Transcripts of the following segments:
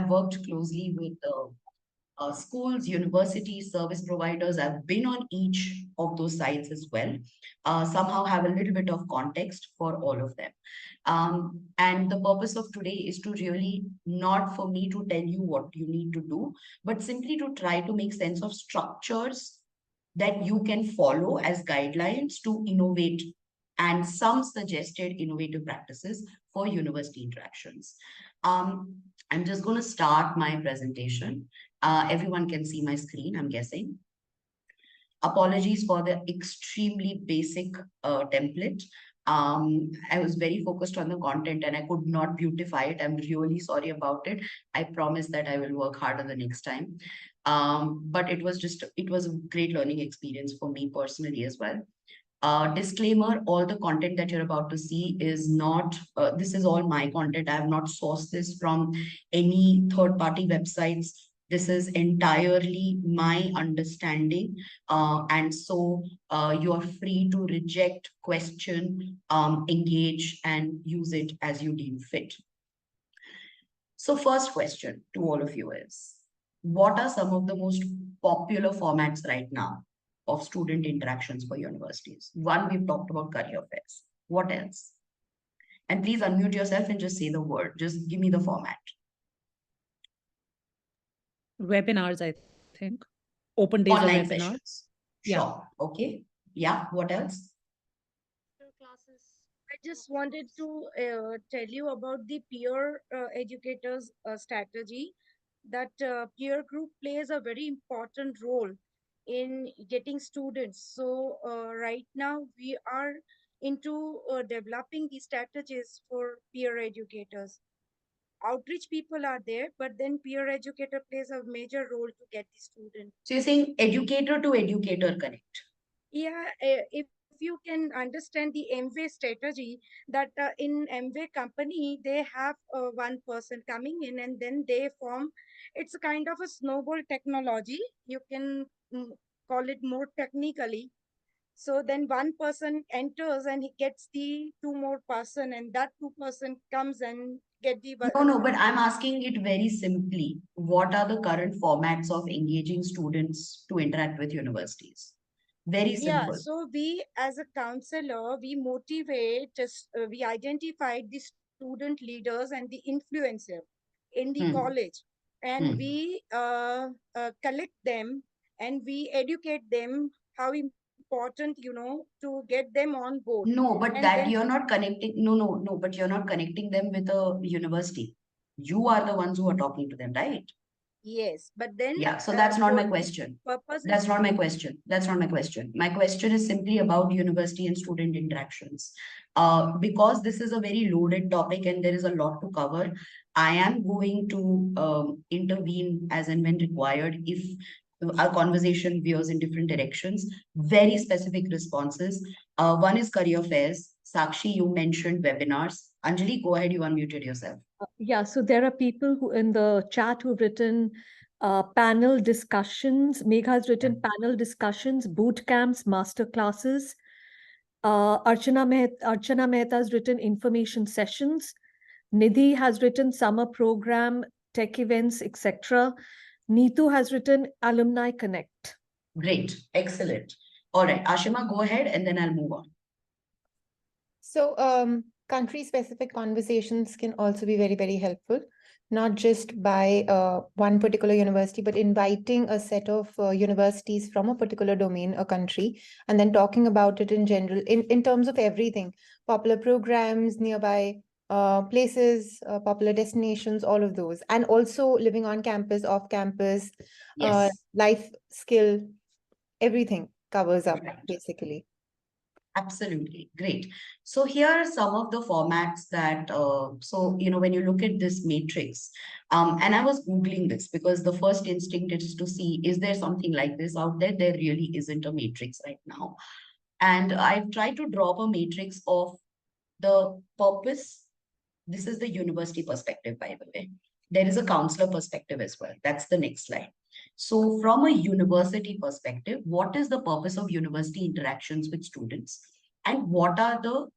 I've worked closely with schools, universities, service providers. I've been on each of those sites as well. Somehow have a little bit of context for all of them. And the purpose of today is to really not for me to tell you what you need to do, but simply to try to make sense of structures that you can follow as guidelines to innovate and some suggested innovative practices for university interactions. Um, I'm just going to start my presentation. Everyone can see my screen, I'm guessing. Apologies for the extremely basic template. I was very focused on the content and I could not beautify it. I'm really sorry about it. I promise that I will work harder the next time. But it was a great learning experience for me personally as well. Disclaimer, all the content that you're about to see is not, this is all my content. I have not sourced this from any third-party websites. This is entirely my understanding. And so you are free to reject, question, engage, and use it as you deem fit. So first question to all of you is, what are some of the most popular formats right now of student interactions for universities? One, we've talked about career fairs. What else? And please unmute yourself and just say the word. Just give me the format. Webinars, I think. Open days Online of webinars. sessions. Sure. Yeah. Okay. Yeah. What else? Classes. I just wanted to tell you about the peer educators strategy. That peer group plays a very important role in getting students. So right now we are into developing the strategies for peer educators. Outreach people are there, but then peer educator plays a major role to get the student. So you're saying educator to educator connect. Yeah, if you can understand the MWay strategy, that in MWay company, they have one person coming in and then they form, it's a kind of a snowball technology. You can call it more technically. So then one person enters and he gets the two more person, and that two person comes and get the. No, but I'm asking it very simply. What are the current formats of engaging students to interact with universities? Very simple. Yeah, so we as a counselor, we motivate, we identified the student leaders and the influencer in the college, and we collect them and we educate them how important, to get them on board. No, but And that then, you're not connecting. No, but you're not connecting them with a university. You are the ones who are talking to them, right? yes, but then Yeah, so that's not my question. That's not my question. That's not my question. My question is simply about university and student interactions. Because this is a very loaded topic and there is a lot to cover, I am going to intervene as and when required if our conversation veers in different directions. Very specific responses. One is career fairs. Sakshi, you mentioned webinars. Anjali, go ahead. You unmuted yourself. Yeah, so there are people who in the chat who've written panel discussions. Megha has written panel discussions, boot camps, master classes. Archana Mehta has written information sessions. Nidhi has written summer program, tech events, etc. Neetu has written alumni connect. Great, excellent. All right, Ashima, go ahead and then I'll move on. So country-specific conversations can also be very, very helpful, not just by one particular university, but inviting a set of universities from a particular domain, a country, and then talking about it in general, in terms of everything, popular programs, nearby places, popular destinations, all of those. And also living on campus, off campus, Yes. life skill, everything covers up, Right. basically. Absolutely. Great. So here are some of the formats that, when you look at this matrix, and I was Googling this because the first instinct is to see, is there something like this out there? There really isn't a matrix right now. And I've tried to draw up a matrix of the purpose. This is the university perspective, by the way. There is a counselor perspective as well. That's the next slide. So from a university perspective, what is the purpose of university interactions with students? And what are the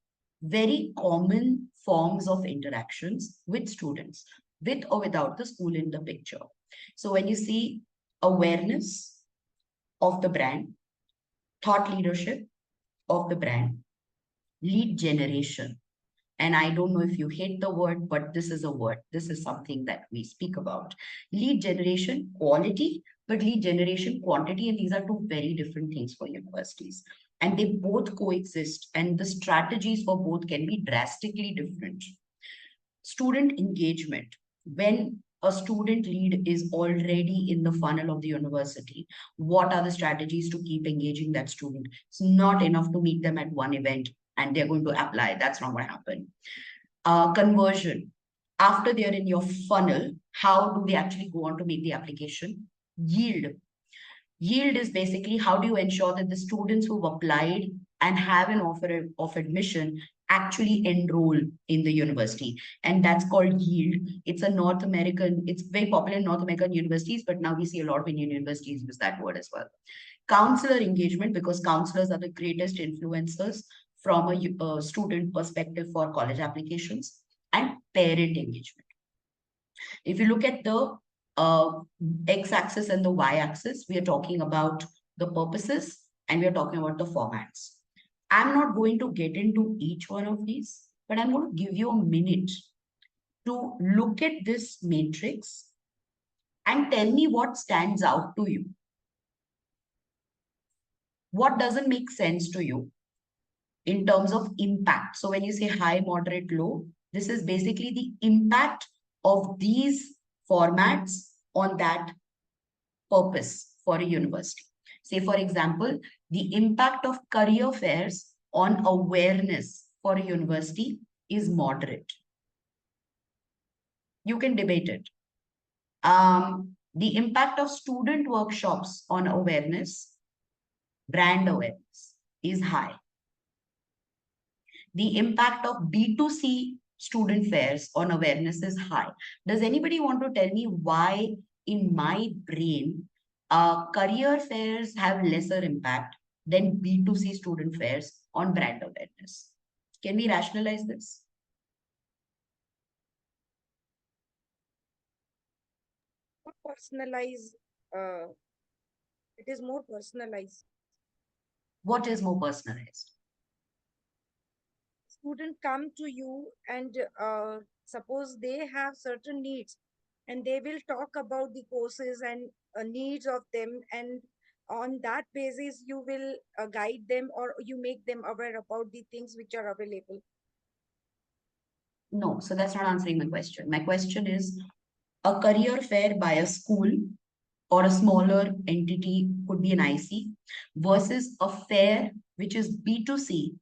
very common forms of interactions with students? with or without the school in the picture. So when you see awareness of the brand, thought leadership of the brand, lead generation. And I don't know if you hate the word, but this is a word. This is something that we speak about. Lead generation, quality, but lead generation, quantity. And these are two very different things for universities. And they both coexist. And the strategies for both can be drastically different. Student engagement. When a student lead is already in the funnel of the university, what are the strategies to keep engaging that student? It's not enough to meet them at one event and they're going to apply. That's not what happened. Conversion. After they're in your funnel, how do they actually go on to make the application? Yield. Yield is basically how do you ensure that the students who've applied and have an offer of admission actually enroll in the university. And that's called yield. It's a North American, it's very popular in North American universities, but now we see a lot of Indian universities use that word as well. Counselor engagement, because counselors are the greatest influencers from a student perspective for college applications, and parent engagement. If you look at the x-axis and the y-axis, we are talking about the purposes and we are talking about the formats. I'm not going to get into each one of these, but I'm going to give you a minute to look at this matrix and tell me what stands out to you. What doesn't make sense to you in terms of impact? So when you say high, moderate, low, this is basically the impact of these formats on that purpose for a university. Say, for example, the impact of career fairs on awareness for a university is moderate. You can debate it. The impact of student workshops on awareness, brand awareness, is high. The impact of B2C student fairs on awareness is high. Does anybody want to tell me why in my brain career fairs have lesser impact than B2C student fairs on brand awareness? Can we rationalize this? Personalized. It is more personalized. What is more personalized? Student come to you and suppose they have certain needs and they will talk about the courses and needs of them, and on that basis you will guide them or you make them aware about the things which are available. No, so that's not answering my question. My question is a career fair by a school or a smaller entity, could be an IC, versus a fair which is B2C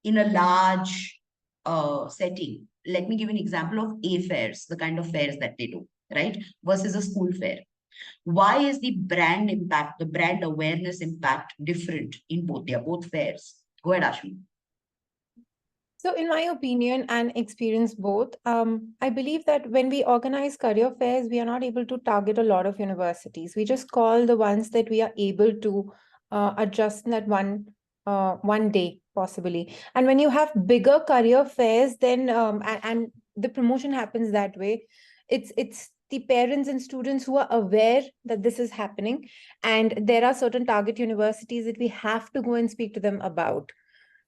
in a large setting. Let me give an example of A fairs, the kind of fairs that they do, right? Versus a school fair. Why is the brand impact, the brand awareness impact different in both? They are both fairs. Go ahead, Ashmi. So in my opinion and experience both, I believe that when we organize career fairs, we are not able to target a lot of universities. We just call the ones that we are able to adjust in that one day possibly. And when you have bigger career fairs, then and the promotion happens that way, it's the parents and students who are aware that this is happening, and there are certain target universities that we have to go and speak to them about.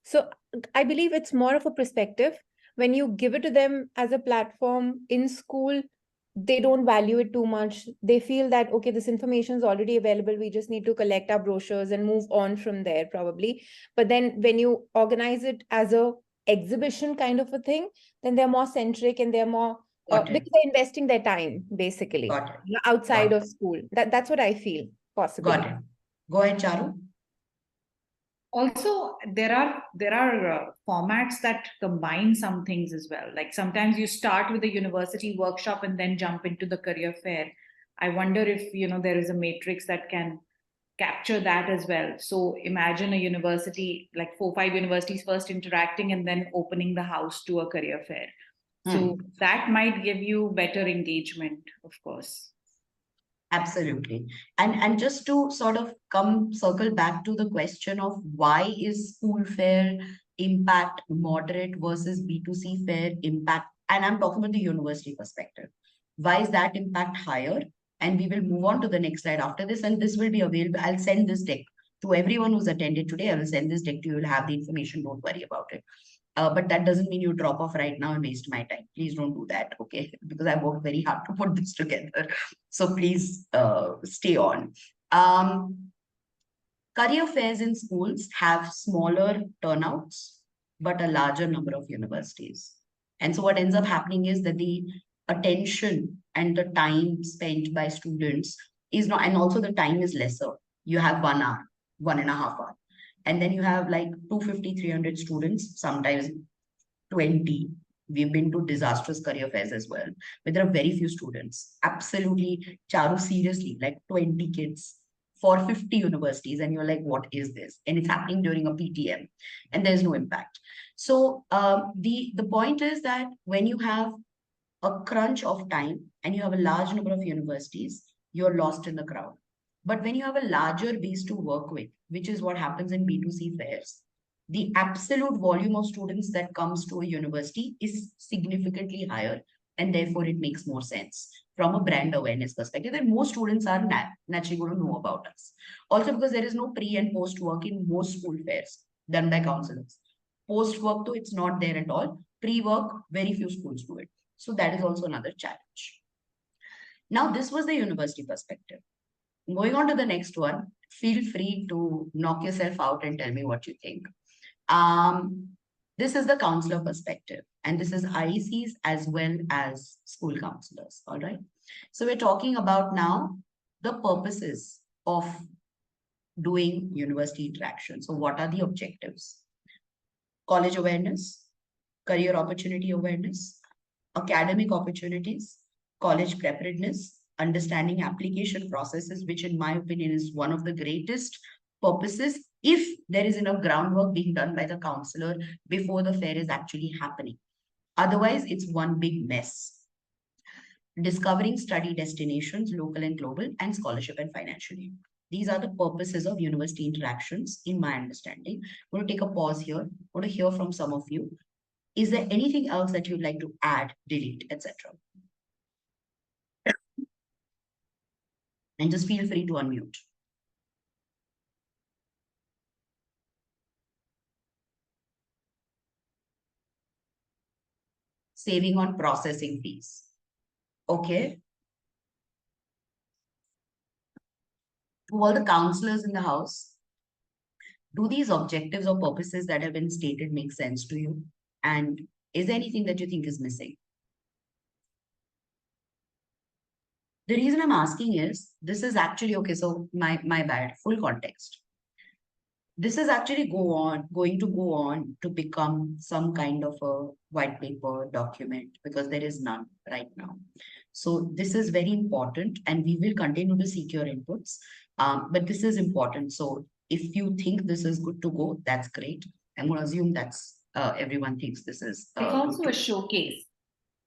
So I believe it's more of a perspective. When you give it to them as a platform in school, they don't value it too much. They feel that, okay, this information is already available. We just need to collect our brochures and move on from there, probably. But then when you organize it as a exhibition kind of a thing, then they're more centric and they're more because they're investing their time basically outside of school. That's what I feel possibly. Got it. Go ahead, Charu. Also, there are formats that combine some things as well. Like sometimes you start with a university workshop and then jump into the career fair. I wonder if there is a matrix that can capture that as well. So imagine a university, like 4 or 5 universities first interacting and then opening the house to a career fair. So that might give you better engagement, of course. Absolutely. And just to sort of circle back to the question of why is school fair impact moderate versus B2C fair impact And I'm talking about the university perspective. Why is that impact higher? And we will move on to the next slide after this. And this will be available. I'll send this deck to everyone who's attended today. I will send this deck to you. You'll have the information. Don't worry about it. But that doesn't mean you drop off right now and waste my time. Please don't do that, okay? Because I worked very hard to put this together. So please stay on. Career fairs in schools have smaller turnouts, but a larger number of universities. And so what ends up happening is that the attention and the time spent by students is not, and also the time is lesser. You have 1 hour, 1.5 hours. And then you have like 250, 300 students, sometimes 20. We've been to disastrous career fairs as well, but there are very few students. Absolutely, Charu, seriously, like 20 kids for 50 universities. And you're like, what is this? And it's happening during a PTM and there's no impact. So the point is that when you have a crunch of time and you have a large number of universities, you're lost in the crowd. But when you have a larger base to work with, which is what happens in B2C fairs, the absolute volume of students that comes to a university is significantly higher, and therefore it makes more sense from a brand awareness perspective that most students are naturally going to know about us. Also because there is no pre and post work in most school fairs done by counselors. Post work though, it's not there at all. Pre work, very few schools do it. So that is also another challenge. Now, this was the university perspective. Going on to the next one, feel free to knock yourself out and tell me what you think. This is the counselor perspective, and this is IECs as well as school counselors. All right. So we're talking about now the purposes of doing university interaction. So what are the objectives? College awareness, career opportunity awareness, academic opportunities, college preparedness, understanding application processes, which in my opinion is one of the greatest purposes if there is enough groundwork being done by the counselor before the fair is actually happening. Otherwise, it's one big mess. Discovering study destinations, local and global, and scholarship and financial aid. These are the purposes of university interactions, in my understanding. I'm going to take a pause here. I want to hear from some of you. Is there anything else that you'd like to add, delete, etc.? And just feel free to unmute. Saving on processing fees. Okay. To all the counselors in the house, do these objectives or purposes that have been stated make sense to you? And is there anything that you think is missing? The reason I'm asking is, this is actually, okay, so my bad, full context. This is actually going to go on to become some kind of a white paper document because there is none right now. So this is very important and we will continue to seek your inputs. But this is important. So if you think this is good to go, that's great. I'm going to assume that's everyone thinks this is. It's also a showcase.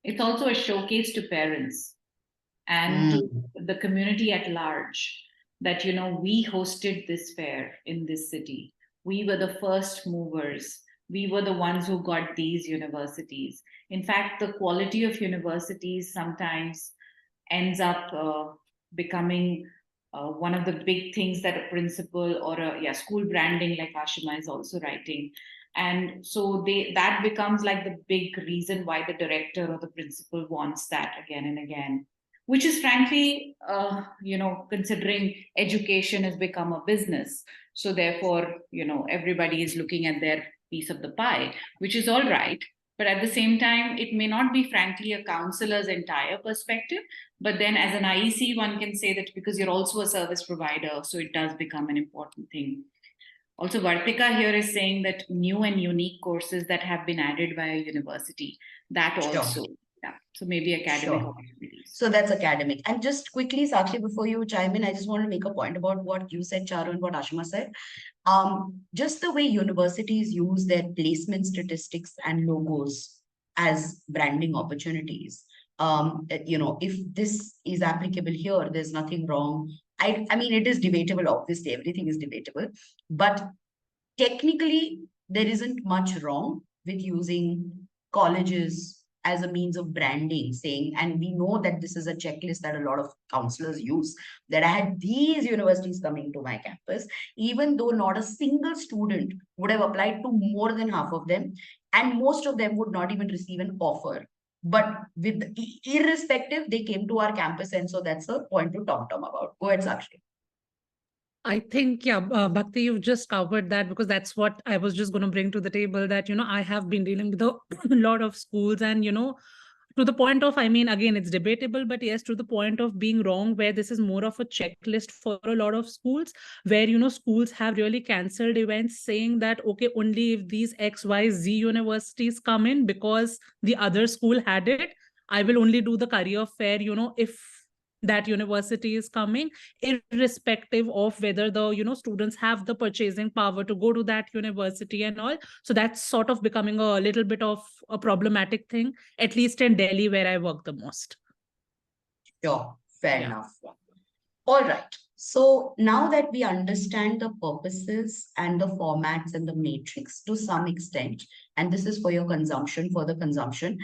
It's also a showcase to parents and to the community at large that, you know, we hosted this fair in this city. We were the first movers. We were the ones who got these universities. In fact, the quality of universities sometimes ends up becoming one of the big things that a principal or a school branding like Ashima is also writing. And so that becomes like the big reason why the director or the principal wants that again and again, which is frankly, considering education has become a business. So therefore, everybody is looking at their piece of the pie, which is all right. But at the same time, it may not be, frankly, a counselor's entire perspective. But then as an IEC, one can say that because you're also a service provider, so it does become an important thing. Also, Vartika here is saying that new and unique courses that have been added by a university, that also. Sure. Yeah. So maybe academic opportunities. So that's academic. And just quickly, Sakshi, before you chime in, I just want to make a point about what you said, Charu, and what Ashima said. Just the way universities use their placement statistics and logos as branding opportunities. If this is applicable here, there's nothing wrong. I mean, it is debatable, obviously, everything is debatable, but technically, there isn't much wrong with using colleges, as a means of branding, saying, and we know that this is a checklist that a lot of counselors use, that I had these universities coming to my campus, even though not a single student would have applied to more than half of them, and most of them would not even receive an offer. But with irrespective, they came to our campus, and so that's a point to talk about. Go ahead, Sakshi. I think, yeah, Bhakti, you've just covered that, because that's what I was just going to bring to the table, that, I have been dealing with a lot of schools, and, to the point of, I mean, again, it's debatable, but yes, to the point of being wrong, where this is more of a checklist for a lot of schools, where, schools have really cancelled events saying that, okay, only if these XYZ universities come in because the other school had it, I will only do the career fair, if that university is coming, irrespective of whether the students have the purchasing power to go to that university and all. So that's sort of becoming a little bit of a problematic thing, at least in Delhi, where I work the most. Sure, fair Yeah. enough. All right. So now that we understand the purposes and the formats and the matrix to some extent, and this is for your consumption, for the consumption,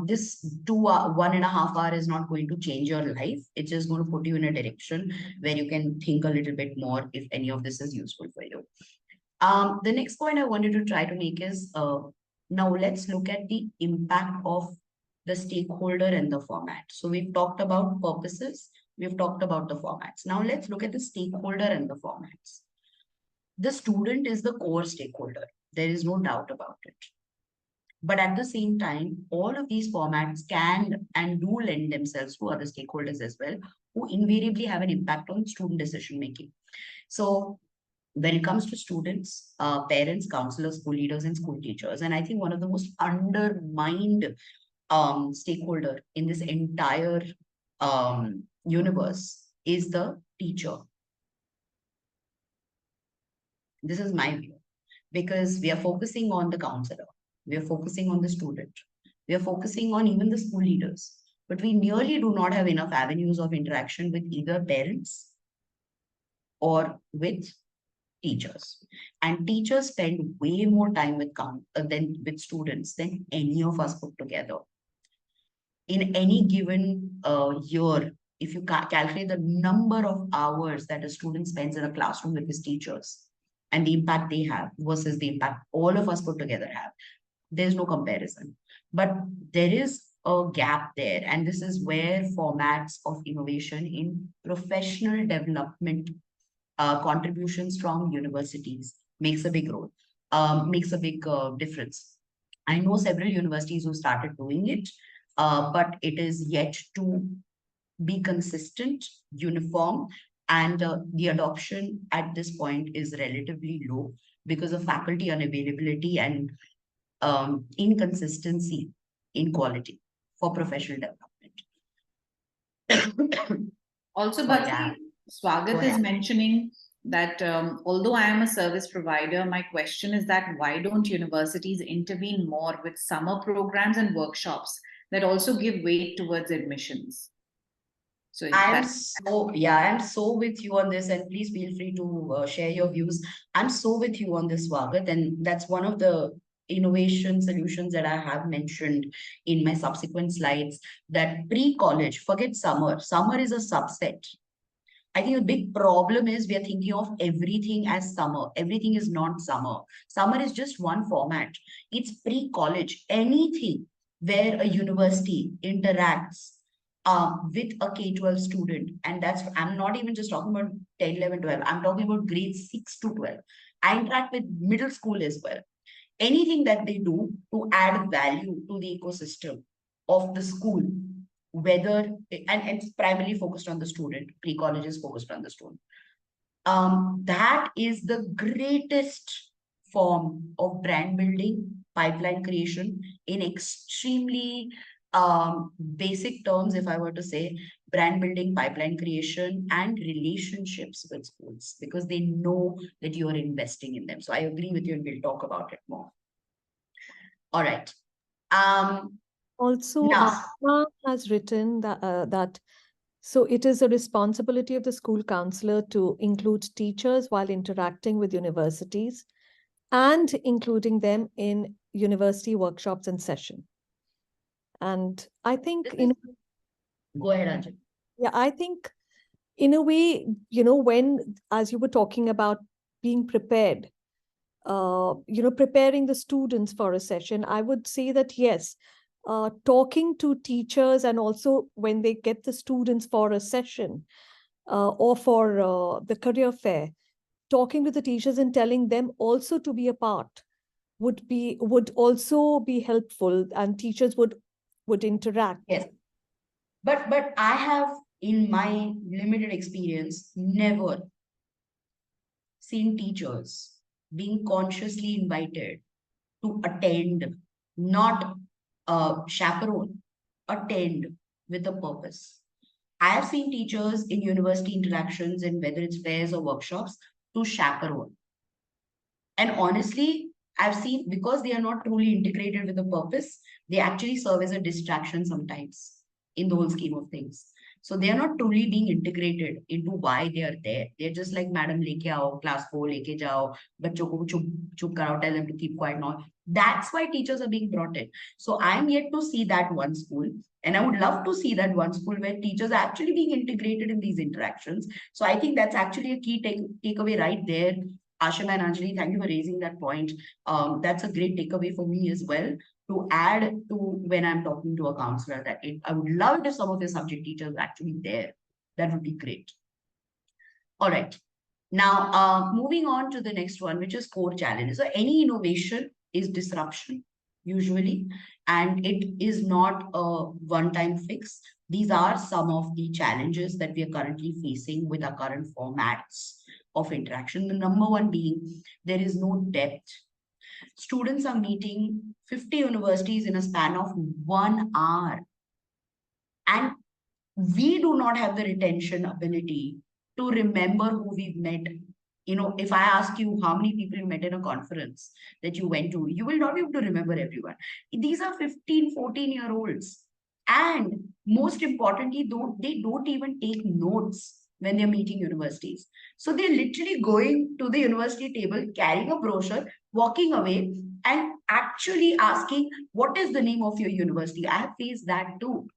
this 1.5 hour is not going to change your life. It's just going to put you in a direction where you can think a little bit more if any of this is useful for you. The next point I wanted to try to make is, now let's look at the impact of the stakeholder and the format. So we've talked about purposes, we've talked about the formats. Now let's look at the stakeholder and the formats. The student is the core stakeholder. There is no doubt about it. But at the same time, all of these formats can and do lend themselves to other stakeholders as well, who invariably have an impact on student decision making. So when it comes to students, parents, counselors, school leaders, and school teachers, and I think one of the most undermined stakeholder in this entire universe is the teacher. This is my view, because we are focusing on the counselor, we are focusing on the student, we are focusing on even the school leaders, but we nearly do not have enough avenues of interaction with either parents or with teachers. And teachers spend way more time than with students than any of us put together. In any given year, if you calculate the number of hours that a student spends in a classroom with his teachers and the impact they have versus the impact all of us put together have, there's no comparison. But there is a gap there, and this is where formats of innovation in professional development, contributions from universities makes a big role, makes a big difference. I know several universities who started doing it, but it is yet to be consistent, uniform, and the adoption at this point is relatively low because of faculty unavailability and inconsistency in quality for professional development. Also, Sorry, Bhakti, Go Swagat is ahead. mentioning that although I am a service provider, my question is that why don't universities intervene more with summer programs and workshops that also give weight towards admissions? So I'm so with you on this, and please feel free to share your views. I'm so with you on this, Swagat, and that's one of the innovation solutions that I have mentioned in my subsequent slides, that pre-college, forget summer. Summer is a subset. I think the big problem is we are thinking of everything as summer. Everything is not summer. Summer is just one format. It's pre-college. Anything where a university interacts with a K-12 student. And I'm not even just talking about 10, 11, 12. I'm talking about grades 6 to 12. I interact with middle school as well. Anything that they do to add value to the ecosystem of the school, whether, and it's primarily focused on the student, pre-college is focused on the student. That is the greatest form of brand building, pipeline creation in extremely basic terms. If I were to say brand building, pipeline creation, and relationships with schools, because they know that you are investing in them. So I agree with you, and we'll talk about it more. All right. Also, Now, Asma has written that so it is a responsibility of the school counselor to include teachers while interacting with universities and including them in university workshops and session. And I think, This is- Go ahead, Anjali. yeah, I think in a way, when, as you were talking about being prepared, preparing the students for a session, I would say that yes, talking to teachers, and also when they get the students for a session or for the career fair, talking to the teachers and telling them also to be a part would also be helpful, and teachers would interact. Yes. But I have, in my limited experience, never seen teachers being consciously invited to attend, not chaperone, attend with a purpose. I have seen teachers in university interactions, and whether it's fairs or workshops, to chaperone. And honestly, I've seen, because they are not truly integrated with the purpose, they actually serve as a distraction sometimes in the whole scheme of things. So they are not truly being integrated into why they are there. They're just like, madam, leke aao, class ko leke jao, bachcho ko chup karao, tell them to keep quiet now. That's why teachers are being brought in. So I'm yet to see that one school. And I would love to see that one school where teachers are actually being integrated in these interactions. So I think that's actually a key takeaway right there. Ashima and Anjali, thank you for raising that point. That's a great takeaway for me as well, to add to when I'm talking to a counselor, that I would love it if some of your subject teachers are actually there. That would be great. All right. Now, moving on to the next one, which is core challenges. So any innovation is disruption, usually, and it is not a one-time fix. These are some of the challenges that we are currently facing with our current formats of interaction. The number one being there is no depth. Students are meeting 50 universities in a span of 1 hour. And we do not have the retention ability to remember who we've met. If I ask you how many people you met in a conference that you went to, you will not be able to remember everyone. These are 15, 14-year-olds. And most importantly, they don't even take notes when they're meeting universities. So they're literally going to the university table, carrying a brochure, walking away, and actually asking, what is the name of your university? I have faced that too.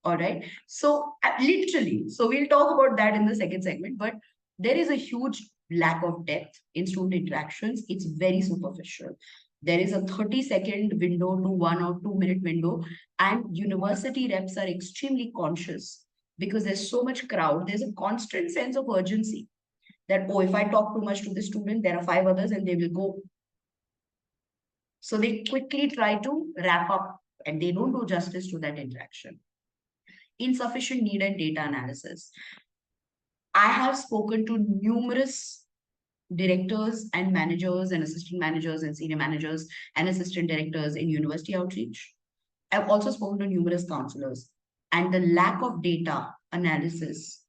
All right. So literally, so we'll talk about that in the second segment, but there is a huge lack of depth in student interactions. It's very superficial. There is a 30-second window to 1 or 2 minute window, and university reps are extremely conscious because there's so much crowd. There's a constant sense of urgency that, oh, if I talk too much to the student, there are 5 others and they will go. So they quickly try to wrap up, and they don't do justice to that interaction. Insufficient need and data analysis. I have spoken to numerous directors and managers and assistant managers and senior managers and assistant directors in university outreach. I've also spoken to numerous counselors, and the lack of data analysis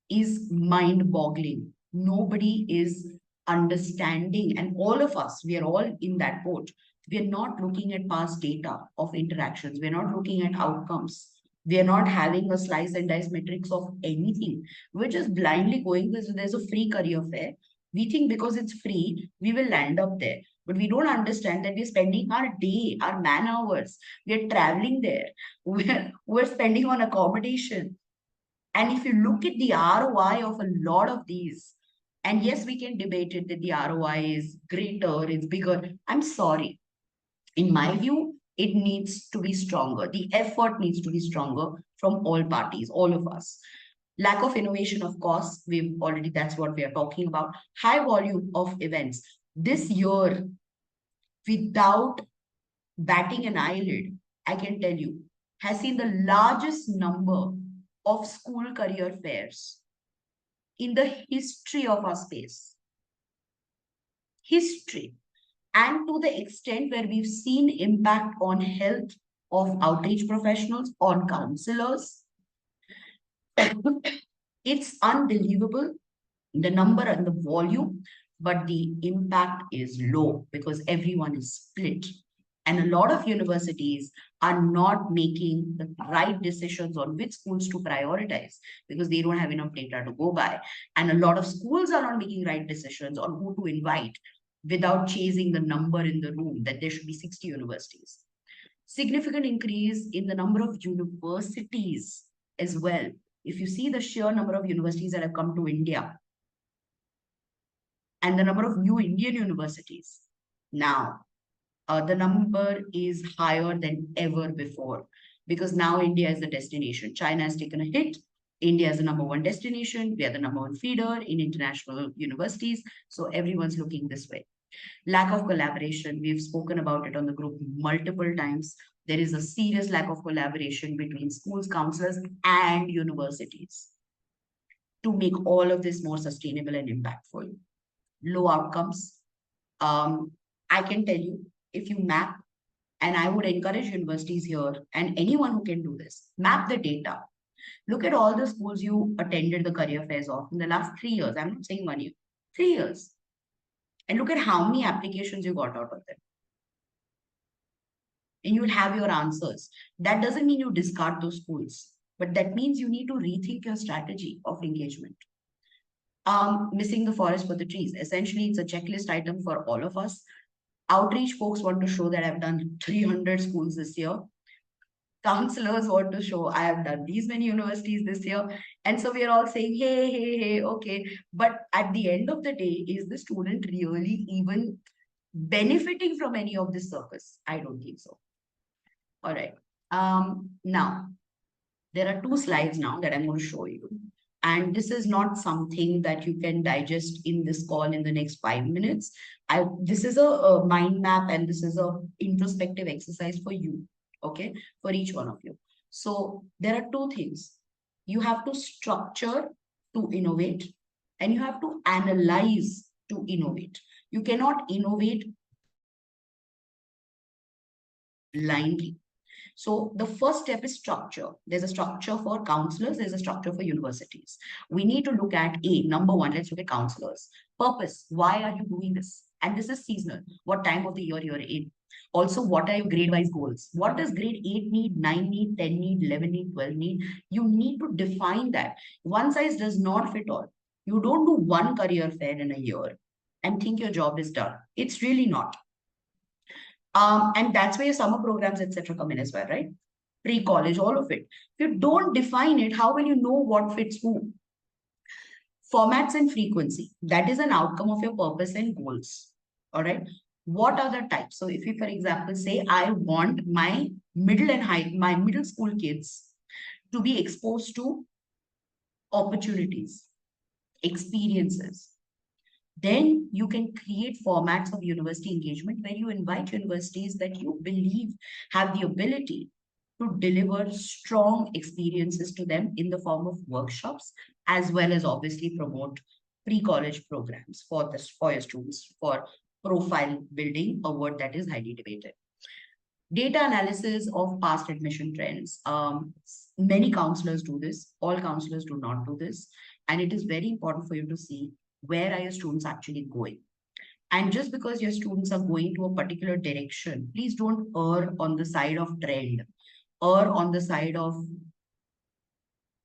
is mind-boggling. Nobody is understanding, and all of us, we are all in that boat. We are not looking at past data of interactions. We're not looking at outcomes. We are not having a slice and dice metrics of anything. We're just blindly going because there's a free career fair. We think because it's free, we will land up there. But we don't understand that we're spending our day, our man hours. We're traveling there. We're spending on accommodation. And if you look at the ROI of a lot of these, and yes, we can debate it that the ROI is greater, it's bigger. I'm sorry. In my view, it needs to be stronger. The effort needs to be stronger from all parties, all of us. Lack of innovation, of course, that's what we are talking about. High volume of events. This year, without batting an eyelid, I can tell you, has seen the largest number of school career fairs in the history of our space. History. And to the extent where we've seen impact on health of outreach professionals, on counselors. It's unbelievable, the number and the volume, but the impact is low because everyone is split. And a lot of universities are not making the right decisions on which schools to prioritize because they don't have enough data to go by. And a lot of schools are not making right decisions on who to invite without chasing the number in the room that there should be 60 universities. Significant increase in the number of universities as well. If you see the sheer number of universities that have come to India and the number of new Indian universities now, the number is higher than ever before because now India is the destination. China has taken a hit. India is the number one destination. We are the number one feeder in international universities. So everyone's looking this way. Lack of collaboration. We've spoken about it on the group multiple times. There is a serious lack of collaboration between schools, counselors, and universities to make all of this more sustainable and impactful. Low outcomes. I can tell you, if you map, and I would encourage universities here and anyone who can do this, map the data. Look at all the schools you attended the career fairs of in the last 3 years. I'm not saying 1 year, 3 years. And look at how many applications you got out of them. And you will have your answers. That doesn't mean you discard those schools, but that means you need to rethink your strategy of engagement. Missing the forest for the trees. Essentially, it's a checklist item for all of us. Outreach folks want to show that I've done 300 schools this year. Counselors want to show I have done these many universities this year. And so we are all saying, hey, okay. But at the end of the day, is the student really even benefiting from any of this circus? I don't think so. All right. Now, there are 2 slides now that I'm going to show you. And this is not something that you can digest in this call in the next 5 minutes. This is a mind map and this is a introspective exercise for you, okay, for each one of you. So there are 2 things. You have to structure to innovate and you have to analyze to innovate. You cannot innovate blindly. So the first step is structure. There's a structure for counselors. There's a structure for universities. We need to look at number 1, let's look at counselors. Purpose. Why are you doing this? And this is seasonal. What time of the year you're in? Also, what are your grade-wise goals? What does grade 8 need, 9 need, 10 need, 11 need, 12 need? You need to define that. One size does not fit all. You don't do one career fair in a year and think your job is done. It's really not. And that's where your summer programs, etc., come in as well, right? Pre-college, all of it. If you don't define it, how will you know what fits who? Formats and frequency. That is an outcome of your purpose and goals. All right. What are the types? So if you, for example, say, I want my my middle school kids to be exposed to opportunities, experiences, then you can create formats of university engagement where you invite universities that you believe have the ability to deliver strong experiences to them in the form of workshops, as well as obviously promote pre-college programs for your students for profile building, a word that is highly debated. Data analysis of past admission trends. Many counselors do this. All counselors do not do this. And it is very important for you to see where are your students actually going. And just because your students are going to a particular direction, please don't err on the side of trend, err on the side of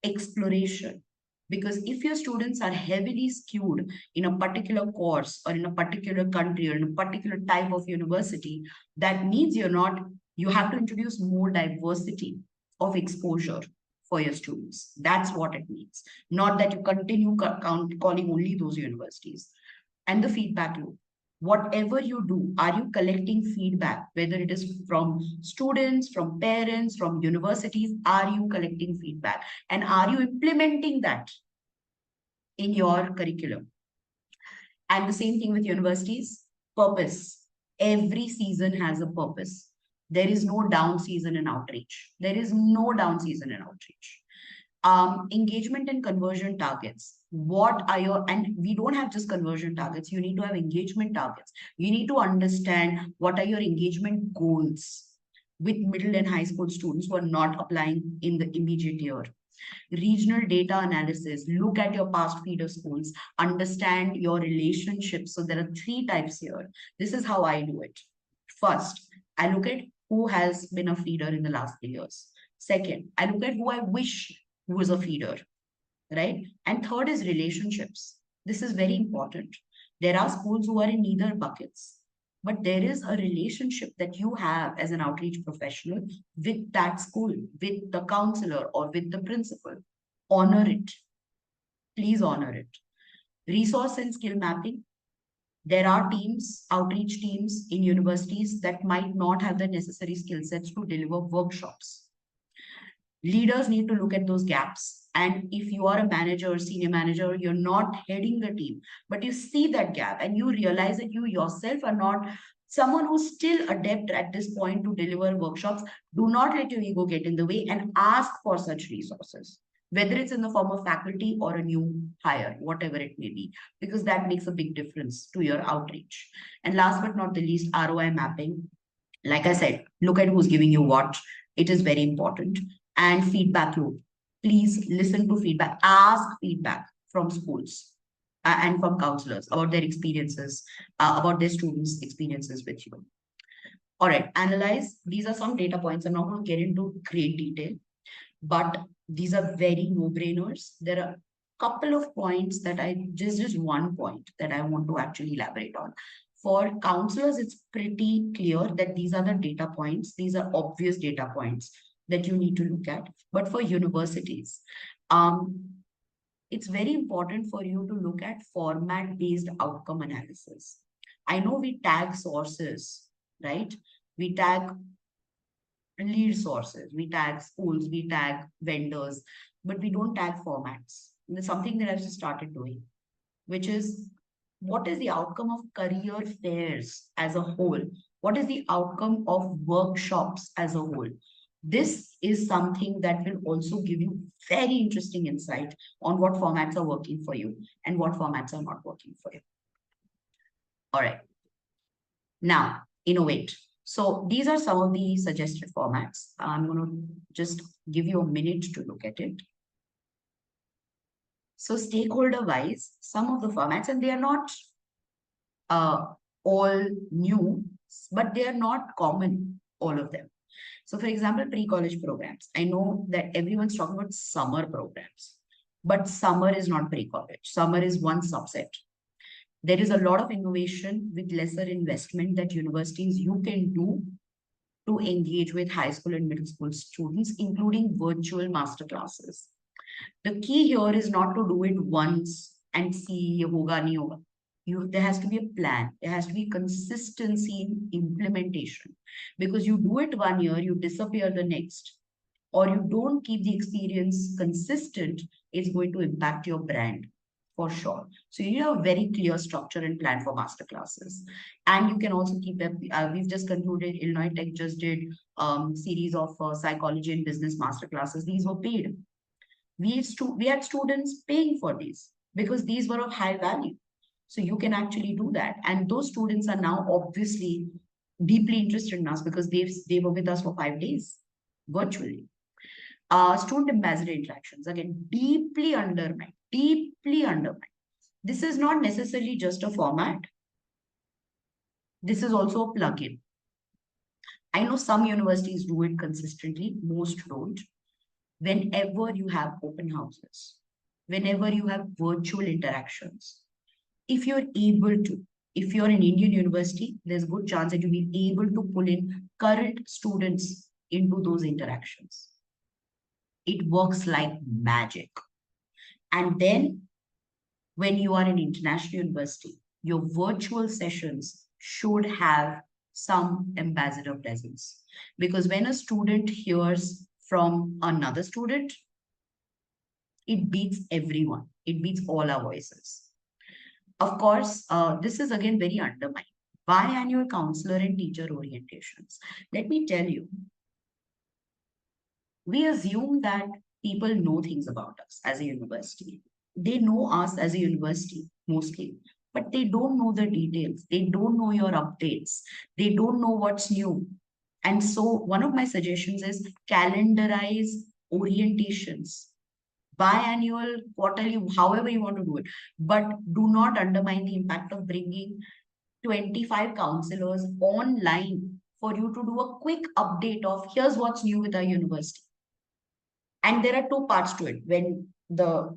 exploration. Because if your students are heavily skewed in a particular course or in a particular country or in a particular type of university, that means you have to introduce more diversity of exposure for your students. That's what it means. Not that you continue calling only those universities. And the feedback loop. Whatever you do, are you collecting feedback, whether it is from students, from parents, from universities? Are you collecting feedback? And are you implementing that in your curriculum? And the same thing with universities. Purpose. Every season has a purpose. There is no down season in outreach. There is no down season in outreach. Engagement and conversion targets. What are your, and we don't have just conversion targets, you need to have engagement targets. You need to understand what are your engagement goals with middle and high school students who are not applying in the immediate year. Regional data analysis, look at your past feeder schools, understand your relationships. So there are 3 types here. This is how I do it. First, I look at who has been a feeder in the last 3 years. Second, I look at who I wish who is a feeder, right? And third is relationships. This is very important. There are schools who are in neither buckets. but there is a relationship that you have as an outreach professional with that school, with the counselor, or with the principal. Honor it. Please honor it. Resource and skill mapping. There are teams, outreach teams in universities that might not have the necessary skill sets to deliver workshops. Leaders need to look at those gaps. And if you are a manager, senior manager, you're not heading the team, but you see that gap and you realize that you yourself are not someone who's still adept at this point to deliver workshops. Do not let your ego get in the way and ask for such resources, whether it's in the form of faculty or a new hire, whatever it may be, because that makes a big difference to your outreach. And last but not the least, ROI mapping. Like I said, look at who's giving you what. It is very important. And feedback loop. Please listen to feedback. Ask feedback from schools and from counselors about their experiences, about their students' experiences with you. All right, analyze. These are some data points. I'm not going to get into great detail, but these are very no-brainers. There are a couple of points that just one point that I want to actually elaborate on. For counselors, it's pretty clear that these are the data points. These are obvious data points that you need to look at. But for universities, it's very important for you to look at format-based outcome analysis. I know we tag sources, right? We tag lead sources, we tag schools, we tag vendors, but we don't tag formats. And it's something that I've just started doing, which is what is the outcome of career fairs as a whole? What is the outcome of workshops as a whole? This is something that will also give you very interesting insight on what formats are working for you and what formats are not working for you. All right. Now, innovate. So these are some of the suggested formats. I'm going to just give you a minute to look at it. So stakeholder wise, some of the formats, and they are not all new, but they are not common, all of them. So for example, pre-college programs. I know that everyone's talking about summer programs, but summer is not pre-college. Summer is one subset. There is a lot of innovation with lesser investment that universities you can do to engage with high school and middle school students, including virtual master classes. The key here is not to do it once and see hoga nahi hoga. There has to be a plan. There has to be consistency in implementation, because you do it 1 year, you disappear the next, or you don't keep the experience consistent, it's going to impact your brand for sure. So you have a very clear structure and plan for master classes. And you can also keep them. We've just concluded, Illinois Tech just did series of psychology and business master classes. These were paid. We had students paying for these because these were of high value. So you can actually do that. And those students are now obviously deeply interested in us because they were with us for 5 days virtually. Student ambassador interactions, again, deeply undermined, deeply undermined. This is not necessarily just a format. This is also a plugin. I know some universities do it consistently, most don't. Whenever you have open houses, whenever you have virtual interactions, if you're able to, if you're an Indian university, there's a good chance that you'll be able to pull in current students into those interactions. It works like magic. And then when you are an international university, your virtual sessions should have some ambassador presence. Because when a student hears from another student, it beats everyone. It beats all our voices. Of course, this is again very undermined. Biannual counselor and teacher orientations. Let me tell you, we assume that people know things about us as a university. They know us as a university mostly, but they don't know the details. They don't know your updates. They don't know what's new. And so one of my suggestions is calendarize orientations, biannual, quarterly, however you want to do it, but do not undermine the impact of bringing 25 counselors online for you to do a quick update of here's what's new with our university. And there are two parts to it. When the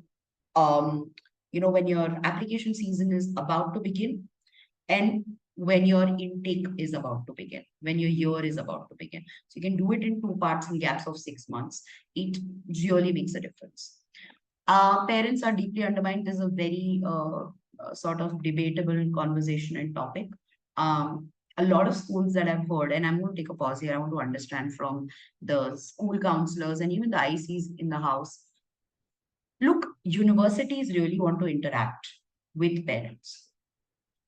when your application season is about to begin, and when your intake is about to begin, when your year is about to begin. So you can do it in 2 parts in gaps of 6 months. It really makes a difference. Parents are deeply undermined. This is a very sort of debatable conversation and topic. A lot of schools that I've heard, and I'm going to take a pause here. I want to understand from the school counselors and even the ICs in the house. Look, universities really want to interact with parents.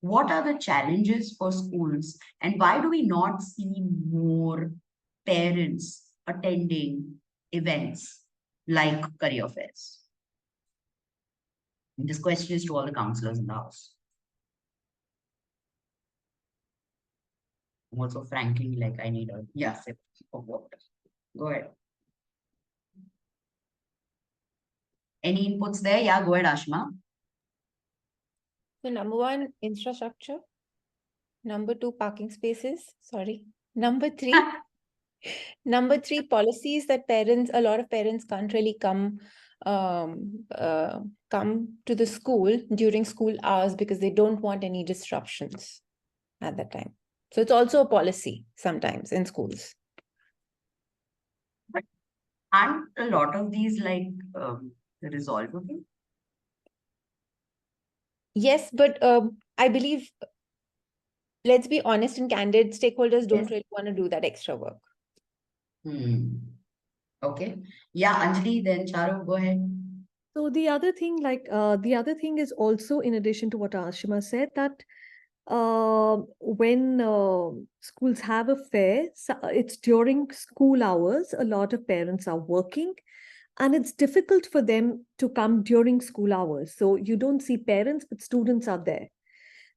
What are the challenges for schools, and why do we not see more parents attending events like career fairs? And this question is to all the counselors in the house. I'm also frankly like I need a sip of water. Go ahead. Any inputs there? Yeah, go ahead, Ashma. So number one, infrastructure. Number two, parking spaces. Sorry. Number three, policies that a lot of parents can't really come to the school during school hours because they don't want any disruptions at that time. So it's also a policy sometimes in schools. But aren't a lot of these resolvable? Yes, but I believe, let's be honest and candid, stakeholders don't really want to do that extra work. Okay. Yeah, Anjali, then Charu, go ahead. So the other thing is also, in addition to what Ashima said, that when schools have a fair, it's during school hours. A lot of parents are working, and it's difficult for them to come during school hours. So you don't see parents, but students are there.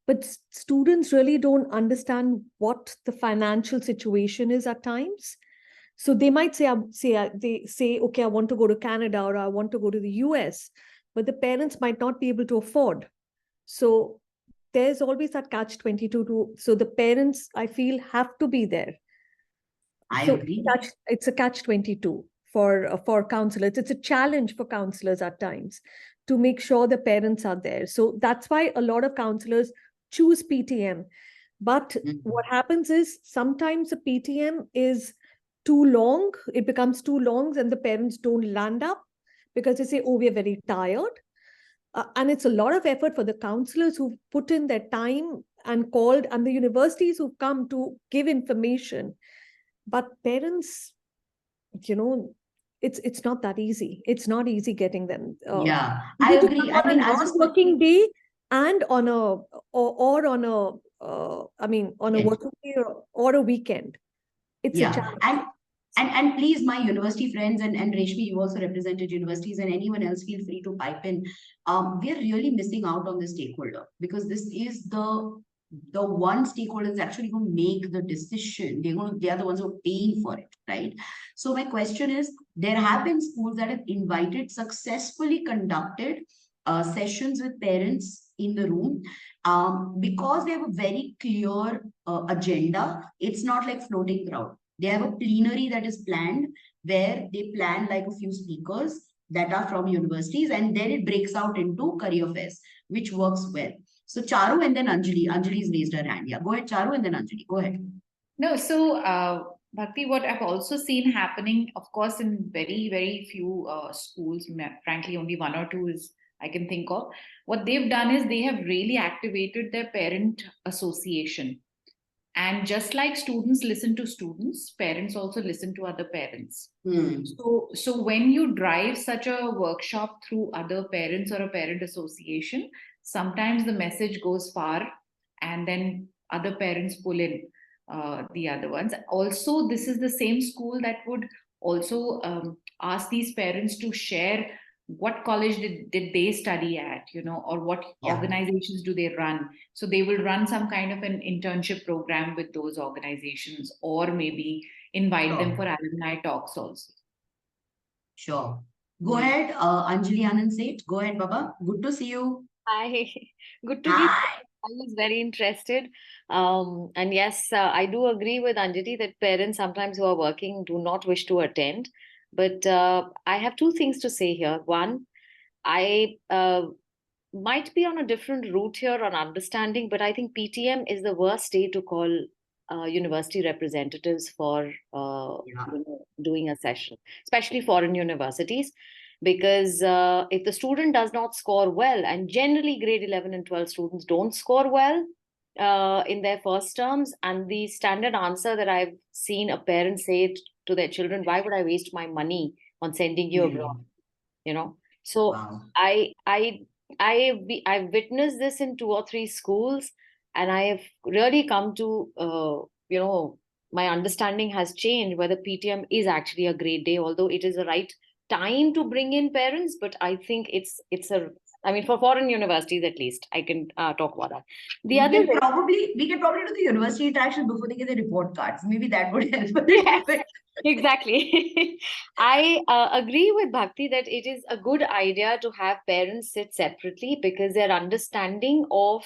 But students really don't understand what the financial situation is at times. So they might say, okay, I want to go to Canada or I want to go to the US, but the parents might not be able to afford. So there's always that catch-22 so the parents, I feel, have to be there. I agree. It's a catch-22 for counselors. It's a challenge for counselors at times to make sure the parents are there. So that's why a lot of counselors choose PTM. But what happens is sometimes the PTM is too long, it becomes too long, and the parents don't land up because they say, oh, we're very tired. And it's a lot of effort for the counselors who put in their time and called, and the universities who come to give information. But parents, it's not that easy. It's not easy getting them. Yeah, I agree. I mean, as a working day and on a on a working day or a weekend. It's a challenge. And please, my university friends and Reshmi, you also represented universities, and anyone else, feel free to pipe in. We are really missing out on the stakeholder, because this is the one stakeholder that's actually going to make the decision. They are the ones who are paying for it, right? So my question is, there have been schools that have invited, successfully conducted sessions with parents in the room, because they have a very clear agenda. It's not like floating crowd. They have a plenary that is planned, where they plan like a few speakers that are from universities, and then it breaks out into career fairs, which works well. So Charu and then Anjali. Anjali's raised her hand. Yeah, go ahead, Charu, and then Anjali. Go ahead. No, so Bhakti, what I've also seen happening, of course, in very, very few schools, frankly, only one or two is I can think of. What they've done is they have really activated their parent association. And just like students listen to students, parents also listen to other parents. So when you drive such a workshop through other parents or a parent association, sometimes the message goes far, and then other parents pull in the other ones. Also, this is the same school that would also ask these parents to share what college did they study at, or what organizations do they run. So they will run some kind of an internship program with those organizations, or maybe invite them for alumni talks also. Sure. Go ahead, Anjali Anand Seth. Go ahead, Baba. Good to see you. Hi, good to be. I was very interested. And yes, I do agree with Anjali that parents sometimes who are working do not wish to attend. But I have two things to say here. One, I might be on a different route here on understanding, but I think PTM is the worst day to call university representatives for Yeah. doing a session, especially foreign universities, because if the student does not score well, and generally grade 11 and 12 students don't score well in their first terms, and the standard answer that I've seen a parent say to their children, why would I waste my money on sending you abroad? So Wow. I've witnessed this in 2 or 3 schools, and I have really come to my understanding has changed whether PTM is actually a great day, although it is the right time to bring in parents. But I think it's a, I mean, for foreign universities at least, I can talk about that. The We other can probably do the university interaction before they get the report cards. Maybe that would help a little Yes, bit. exactly. I agree with Bhakti that it is a good idea to have parents sit separately because their understanding of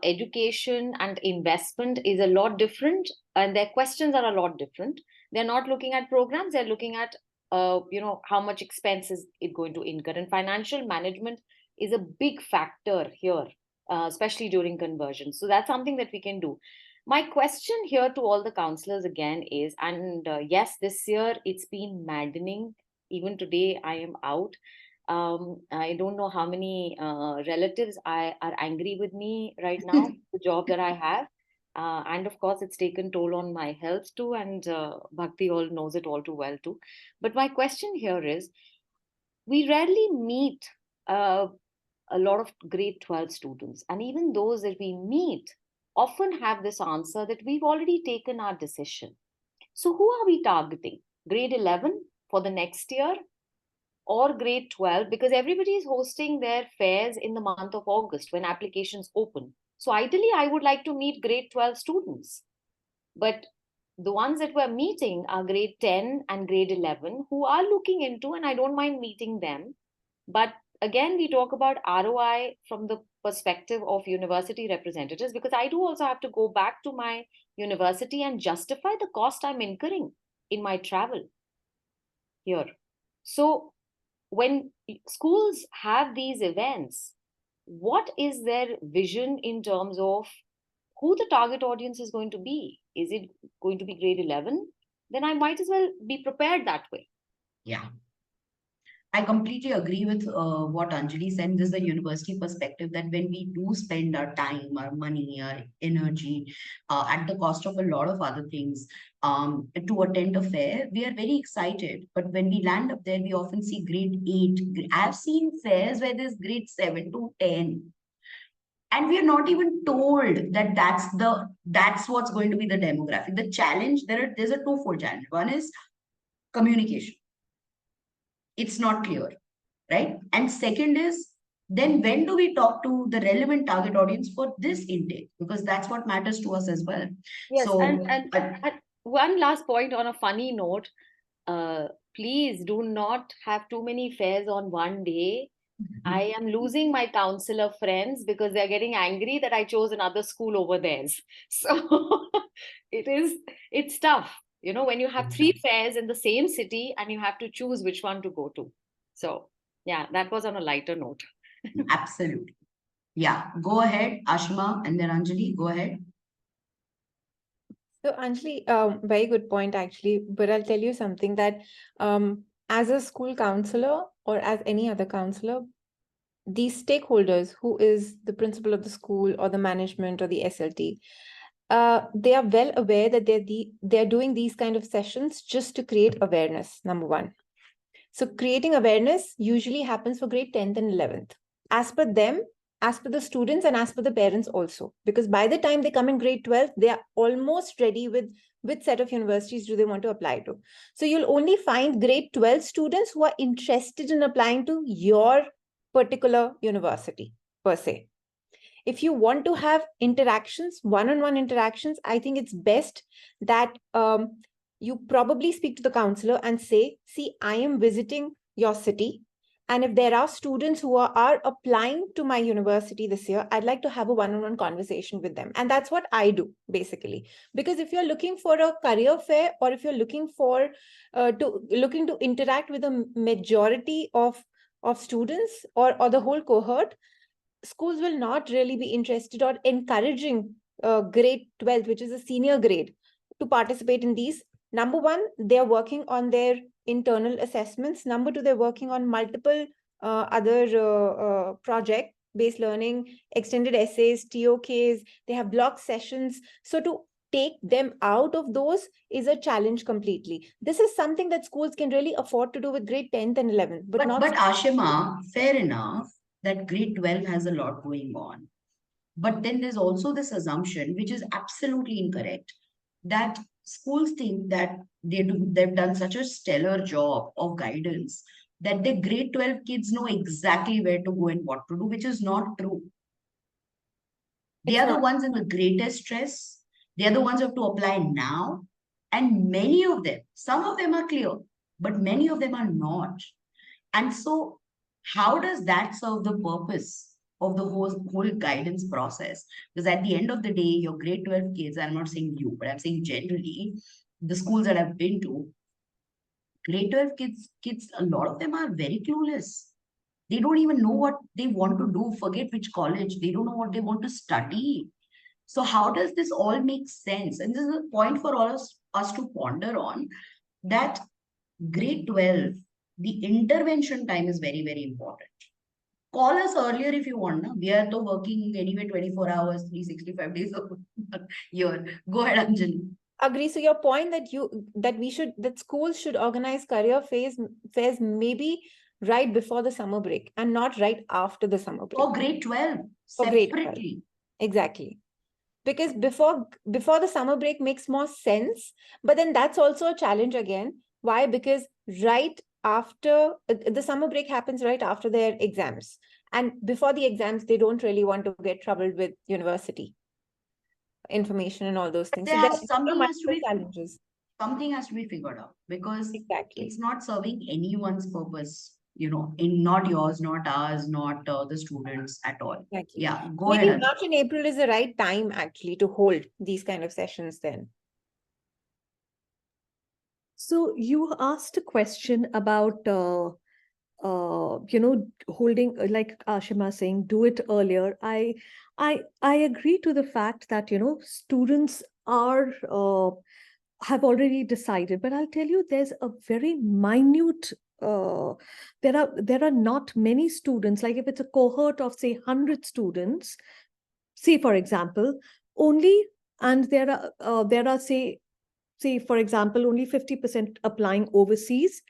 education and investment is a lot different, and their questions are a lot different. They're not looking at programs; they're looking at how much expense is it going to incur, and financial management is a big factor here, especially during conversion. So that's something that we can do. My question here to all the counselors again is, and yes, this year it's been maddening. Even today, I am out. I don't know how many relatives are angry with me right now, the job that I have. And of course, it's taken toll on my health too, and Bhakti all knows it all too well too. But my question here is, we rarely meet uh, a lot of grade 12 students, and even those that we meet often have this answer that we've already taken our decision. So, who are we targeting? Grade 11 for the next year or grade 12? Because everybody is hosting their fairs in the month of August when applications open. So, ideally, I would like to meet grade 12 students. But the ones that we're meeting are grade 10 and grade 11 who are looking into, and I don't mind meeting them. But again, we talk about ROI from the perspective of university representatives, because I do also have to go back to my university and justify the cost I'm incurring in my travel here. So when schools have these events, what is their vision in terms of who the target audience is going to be? Is it going to be grade 11? Then I might as well be prepared that way. Yeah. I completely agree with what Anjali said. This is a university perspective that when we do spend our time, our money, our energy at the cost of a lot of other things to attend a fair, we are very excited. But when we land up there, we often see grade 8. I've seen fairs where there's grade 7 to 10. And we are not even told that that's what's going to be the demographic. The challenge, there's a twofold challenge. One is communication. It's not clear, right? And second is, then when do we talk to the relevant target audience for this intake? Because that's what matters to us as well. Yes, So, and one last point on a funny note, please do not have too many fairs on one day. I am losing my counselor friends because they're getting angry that I chose another school over theirs. So it's tough, when you have 3 fairs in the same city and you have to choose which one to go to. So yeah, that was on a lighter note. absolutely. Yeah, go ahead, Ashma, and then Anjali, go ahead. So Anjali, very good point actually, but I'll tell you something that as a school counselor or as any other counselor, these stakeholders, who is the principal of the school or the management or the SLT, they are well aware that they're doing these kind of sessions just to create awareness, number one. So creating awareness usually happens for grade 10th and 11th. As per them, as per the students and as per the parents also. Because by the time they come in grade 12, they are almost ready with which set of universities do they want to apply to. So you'll only find grade 12 students who are interested in applying to your particular university per se. If you want to have interactions, one-on-one interactions, I think it's best that you probably speak to the counselor and say, see, I am visiting your city. And if there are students who are applying to my university this year, I'd like to have a one-on-one conversation with them. And that's what I do, basically. Because if you're looking for a career fair, or if you're looking for looking to interact with a majority of students or the whole cohort, schools will not really be interested or encouraging grade 12, which is a senior grade, to participate in these. Number one, they're working on their internal assessments. Number two, they're working on multiple other project-based learning, extended essays, TOKs. They have block sessions. So to take them out of those is a challenge completely. This is something that schools can really afford to do with grade 10th and 11th, but not. But Ashima, fair enough that grade 12 has a lot going on. But then there's also this assumption, which is absolutely incorrect, that schools think that they've done such a stellar job of guidance that the grade 12 kids know exactly where to go and what to do, which is not true. They It's are the not. ones in the greatest stress. They are the ones who have to apply now. And many of them, some of them are clear, but many of them are not. And so, how does that serve the purpose of the whole guidance process? Because at the end of the day, your grade 12 kids, I'm not saying you, but I'm saying generally, the schools that I've been to, grade 12 kids, a lot of them are very clueless. They don't even know what they want to do, forget which college, they don't know what they want to study. So, how does this all make sense? And this is a point for all us to ponder on that grade 12, the intervention time is very, very important. Call us earlier if you want. Na? We are though working anyway 24 hours, 365 days a year. Go ahead, Anjali. Agree. So your point that schools should organize career fairs maybe right before the summer break and not right after the summer break. For grade 12, For grade 12. separately. Exactly. Because before the summer break makes more sense, but then that's also a challenge again. Why? Because right after the summer break happens right after their exams, and before the exams they don't really want to get troubled with university information and all those things. So there are multiple challenges. Something has to be figured out because Exactly. it's not serving anyone's purpose, in not yours, not ours, not the students at all. Exactly. Yeah, go Maybe ahead. March and April is the right time actually to hold these kind of sessions then. So you asked a question about, holding, like Ashima saying, do it earlier. I agree to the fact that, students have already decided, but I'll tell you, there's a very minute, there are not many students, like if it's a cohort of say 100 students, say for example, only, and there are say for example, only 50% applying overseas,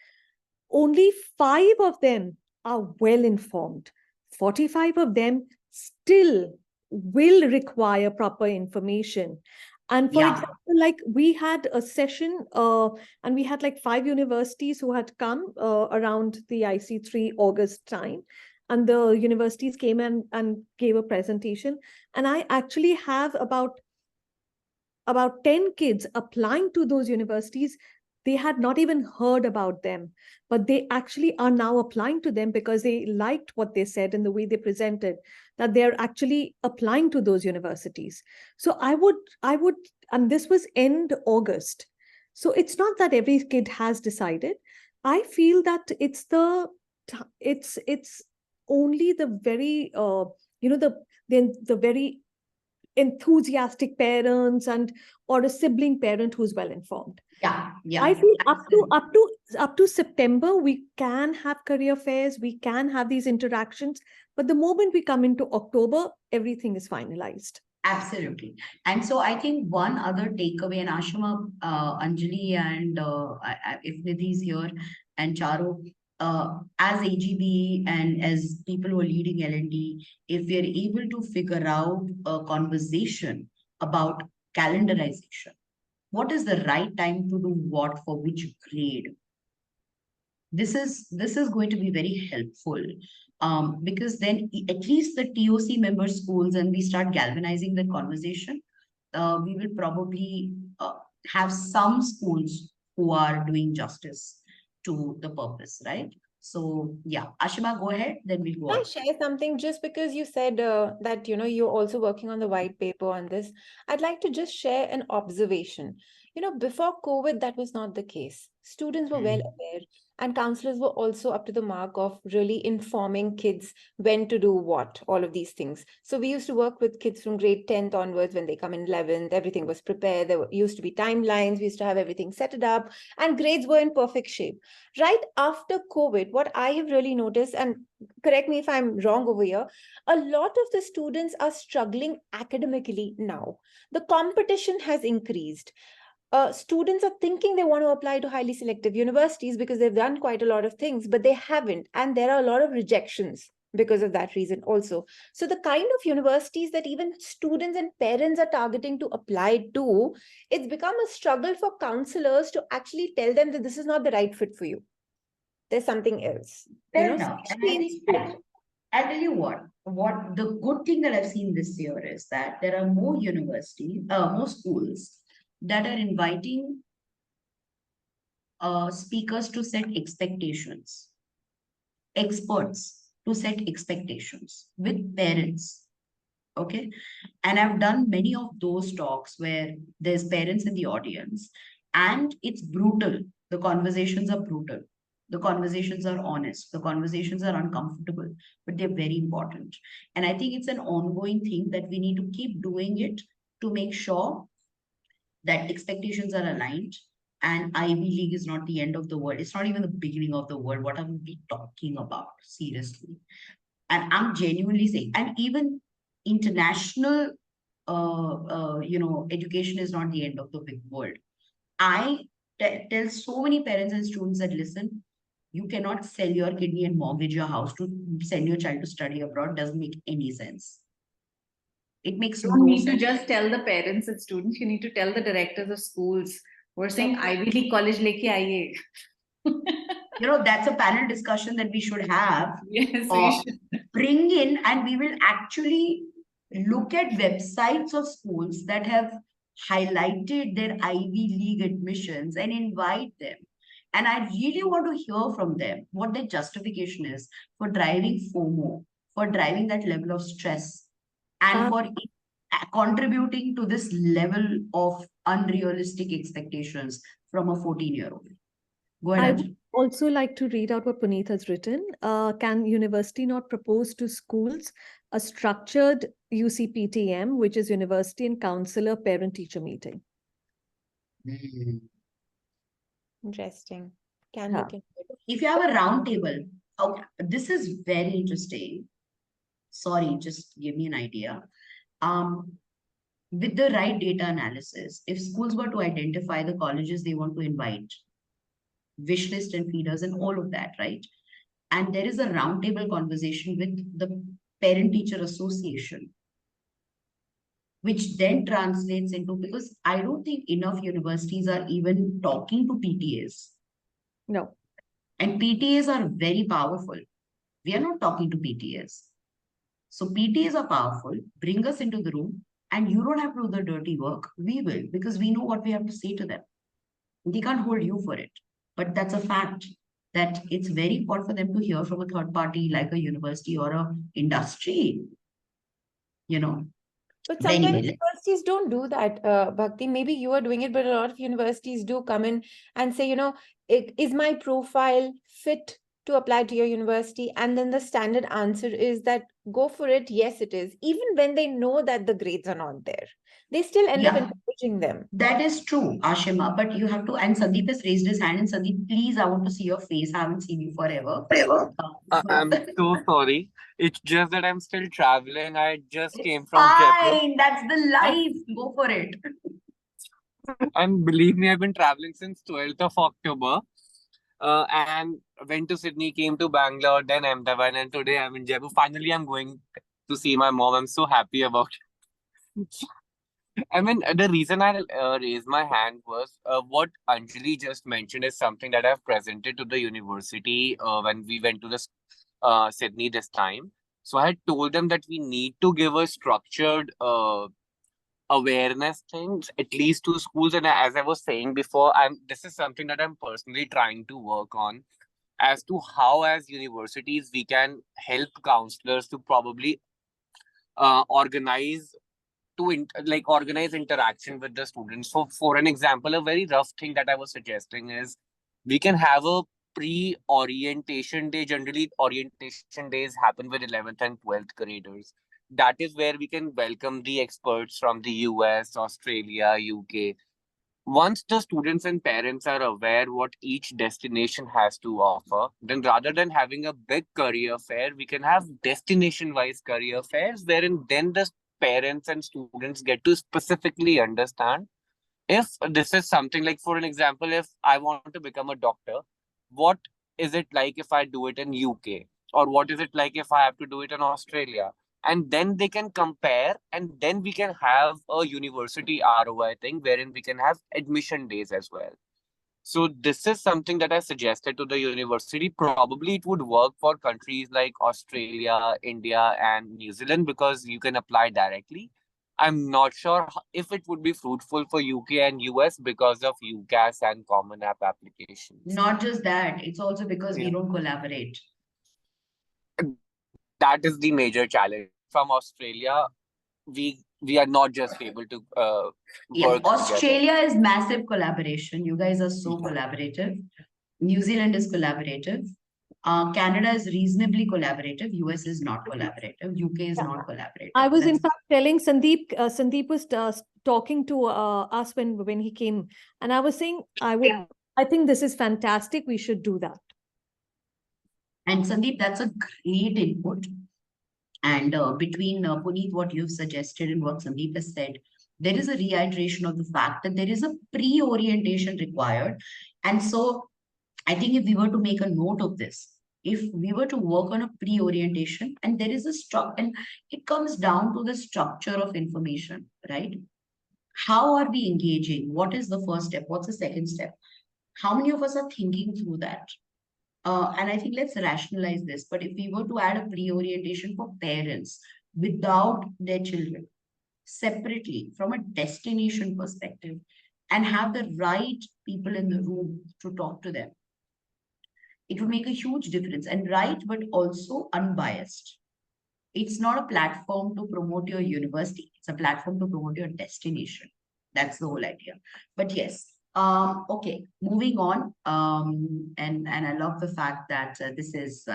only 5 of them are well informed. 45 of them still will require proper information. And for example, like we had a session and we had like 5 universities who had come around the IC3 August time. And the universities came and gave a presentation. And I actually have about 10 kids applying to those universities. They had not even heard about them, but they actually are now applying to them because they liked what they said and the way they presented, that they're actually applying to those universities. So I would, and this was end August. So it's not that every kid has decided. I feel that it's only the very, the very enthusiastic parents or a sibling parent who's well informed. Yeah. I feel up to September we can have career fairs, we can have these interactions, but the moment we come into October, everything is finalized. Absolutely. And so I think one other takeaway, and Ashima, Anjali, and if Nidhi is here, and Charu, as AGB and as people who are leading L&D, if we are able to figure out a conversation about calendarization, what is the right time to do what for which grade? This is going to be very helpful because then at least the TOC member schools and we start galvanizing the conversation, we will probably have some schools who are doing justice to the purpose, right? So yeah, Ashima, go ahead, then we'll go Can I on. share something just because you said that you're also working on the white paper on this? I'd like to just share an observation. Before COVID, that was not the case. Students were well aware. And counselors were also up to the mark of really informing kids when to do what, all of these things. So we used to work with kids from grade 10th onwards. When they come in 11th, everything was prepared. Used to be timelines. We used to have everything set it up, and grades were in perfect shape. Right after COVID, what I have really noticed, and correct me if I'm wrong over here, a lot of the students are struggling academically now. The competition has increased. Students are thinking they want to apply to highly selective universities because they've done quite a lot of things, but they haven't. And there are a lot of rejections because of that reason also. So the kind of universities that even students and parents are targeting to apply to, it's become a struggle for counselors to actually tell them that this is not the right fit for you. There's something else, Fair enough. And especially I in think school. I'll tell you what the good thing that I've seen this year is that there are more universities, more schools that are inviting speakers to set expectations, experts to set expectations with parents. Okay. And I've done many of those talks where there's parents in the audience and it's brutal. The conversations are brutal. The conversations are honest. The conversations are uncomfortable, but they're very important. And I think it's an ongoing thing that we need to keep doing it to make sure that expectations are aligned and Ivy League is not the end of the world. It's not even the beginning of the world. What are we talking about? Seriously. And I'm genuinely saying, and even international, education is not the end of the big world. I tell so many parents and students that listen, you cannot sell your kidney and mortgage your house to send your child to study abroad. Doesn't make any sense. It makes You don't no need to sense. just tell the parents and students, you need to tell the directors of schools. We're saying Ivy League college leke aiye. That's a panel discussion that we should have. Yes, or we should. bring in, and we will actually look at websites of schools that have highlighted their Ivy League admissions and invite them. And I really want to hear from them what their justification is for driving FOMO, for driving that level of stress, and for contributing to this level of unrealistic expectations from a 14-year-old. Go I ahead, would Anjali. also like to read out what Puneet has written. Can university not propose to schools a structured UCPTM, which is University and Counselor Parent Teacher Meeting? Interesting. Can Yeah. look into it. If you have a round table, okay, this is very interesting. Sorry, just give me an idea. With the right data analysis, if schools were to identify the colleges they want to invite, wish list and feeders and all of that, right? And there is a roundtable conversation with the parent teacher association, which then translates into, because I don't think enough universities are even talking to PTAs. No. And PTAs are very powerful. We are not talking to PTAs. So PTAs are powerful. Bring us into the room, and you don't have to do the dirty work. We will, because we know what we have to say to them. They can't hold you for it. But that's a fact that it's very important for them to hear from a third party like a university or a industry. But But sometimes anyway, universities don't do that, Bhakti. Maybe you are doing it, but a lot of universities do come in and say, is my profile fit to apply to your university? And then the standard answer is that go for it. Yes, it is. Even when they know that the grades are not there, they still end up yeah, encouraging them. that is true, Ashima. But you have to, and Sandeep has raised his hand. And Sandeep, please, I want to see your face. I haven't seen you forever. I'm so sorry. It's just that I'm still traveling. I just It's came from Jaipur. fine. That's the life. Go for it. And believe me, I've been traveling since 12th of October. And went to Sydney, came to Bangalore, then Ahmedabad, and today I'm in Jaipur. Finally, I'm going to see my mom. I'm so happy about it. I mean, the reason I raised my hand was what Anjali just mentioned is something that I've presented to the university when we went to the Sydney this time. So I had told them that we need to give a structured awareness things, at least to schools. And as I was saying before, this is something that I'm personally trying to work on as to how, as universities, we can help counselors to probably organize organize interaction with the students. So for an example, a very rough thing that I was suggesting is we can have a pre-orientation day. Generally, orientation days happen with 11th and 12th graders. That is where we can welcome the experts from the US, Australia, UK. Once the students and parents are aware what each destination has to offer, then rather than having a big career fair, we can have destination-wise career fairs, wherein then the parents and students get to specifically understand if this is something like, for an example, if I want to become a doctor, what is it like if I do it in UK, or what is it like if I have to do it in Australia? And then they can compare, and then we can have a university ROI thing wherein we can have admission days as well. So this is something that I suggested to the university. Probably it would work for countries like Australia, India, and New Zealand because you can apply directly. I'm not sure if it would be fruitful for UK and US because of UCAS and Common App applications. Not just that, it's also because we Yeah. don't collaborate. That is the major challenge. From Australia, we are not just able to Yes, work together. Australia is massive collaboration. You guys are so collaborative. New Zealand is collaborative. Canada is reasonably collaborative. US is not collaborative. UK is not collaborative. I was in That's- fact telling Sandeep, Sandeep was talking to us when he came, and I was saying I think this is fantastic. We should do that. And Sandeep, that's a great input. And between Puneet, what you've suggested and what Sandeep has said, there is a reiteration of the fact that there is a pre-orientation required. And so I think if we were to make a note of this, if we were to work on a pre-orientation, and there is a structure, and it comes down to the structure of information, right? How are we engaging? What is the first step? What's the second step? How many of us are thinking through that? And I think let's rationalize this. But if we were to add a pre-orientation for parents without their children, separately from a destination perspective, and have the right people in the room to talk to them, it would make a huge difference. And right, but also unbiased. It's not a platform to promote your university. It's a platform to promote your destination. That's the whole idea. But yes, okay, moving on. And I love the fact that this is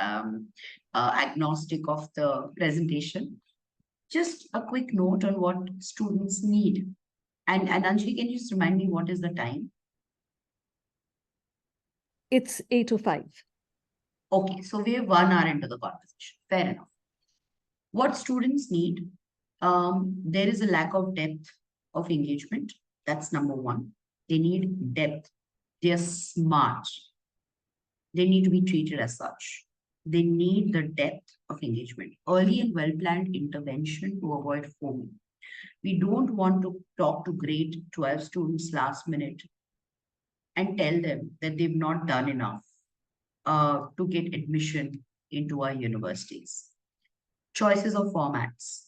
agnostic of the presentation. Just a quick note on what students need. And Anjali, can you just remind me what is the time? It's 8 to 5. Okay, so we're 1 hour into the conversation. Fair enough. What students need, there is a lack of depth of engagement. That's number one. They need depth. They're smart. They need to be treated as such. They need the depth of engagement. Early and well-planned intervention to avoid foaming. We don't want to talk to grade 12 students last minute and tell them that they've not done enough to get admission into our universities. Choices of formats.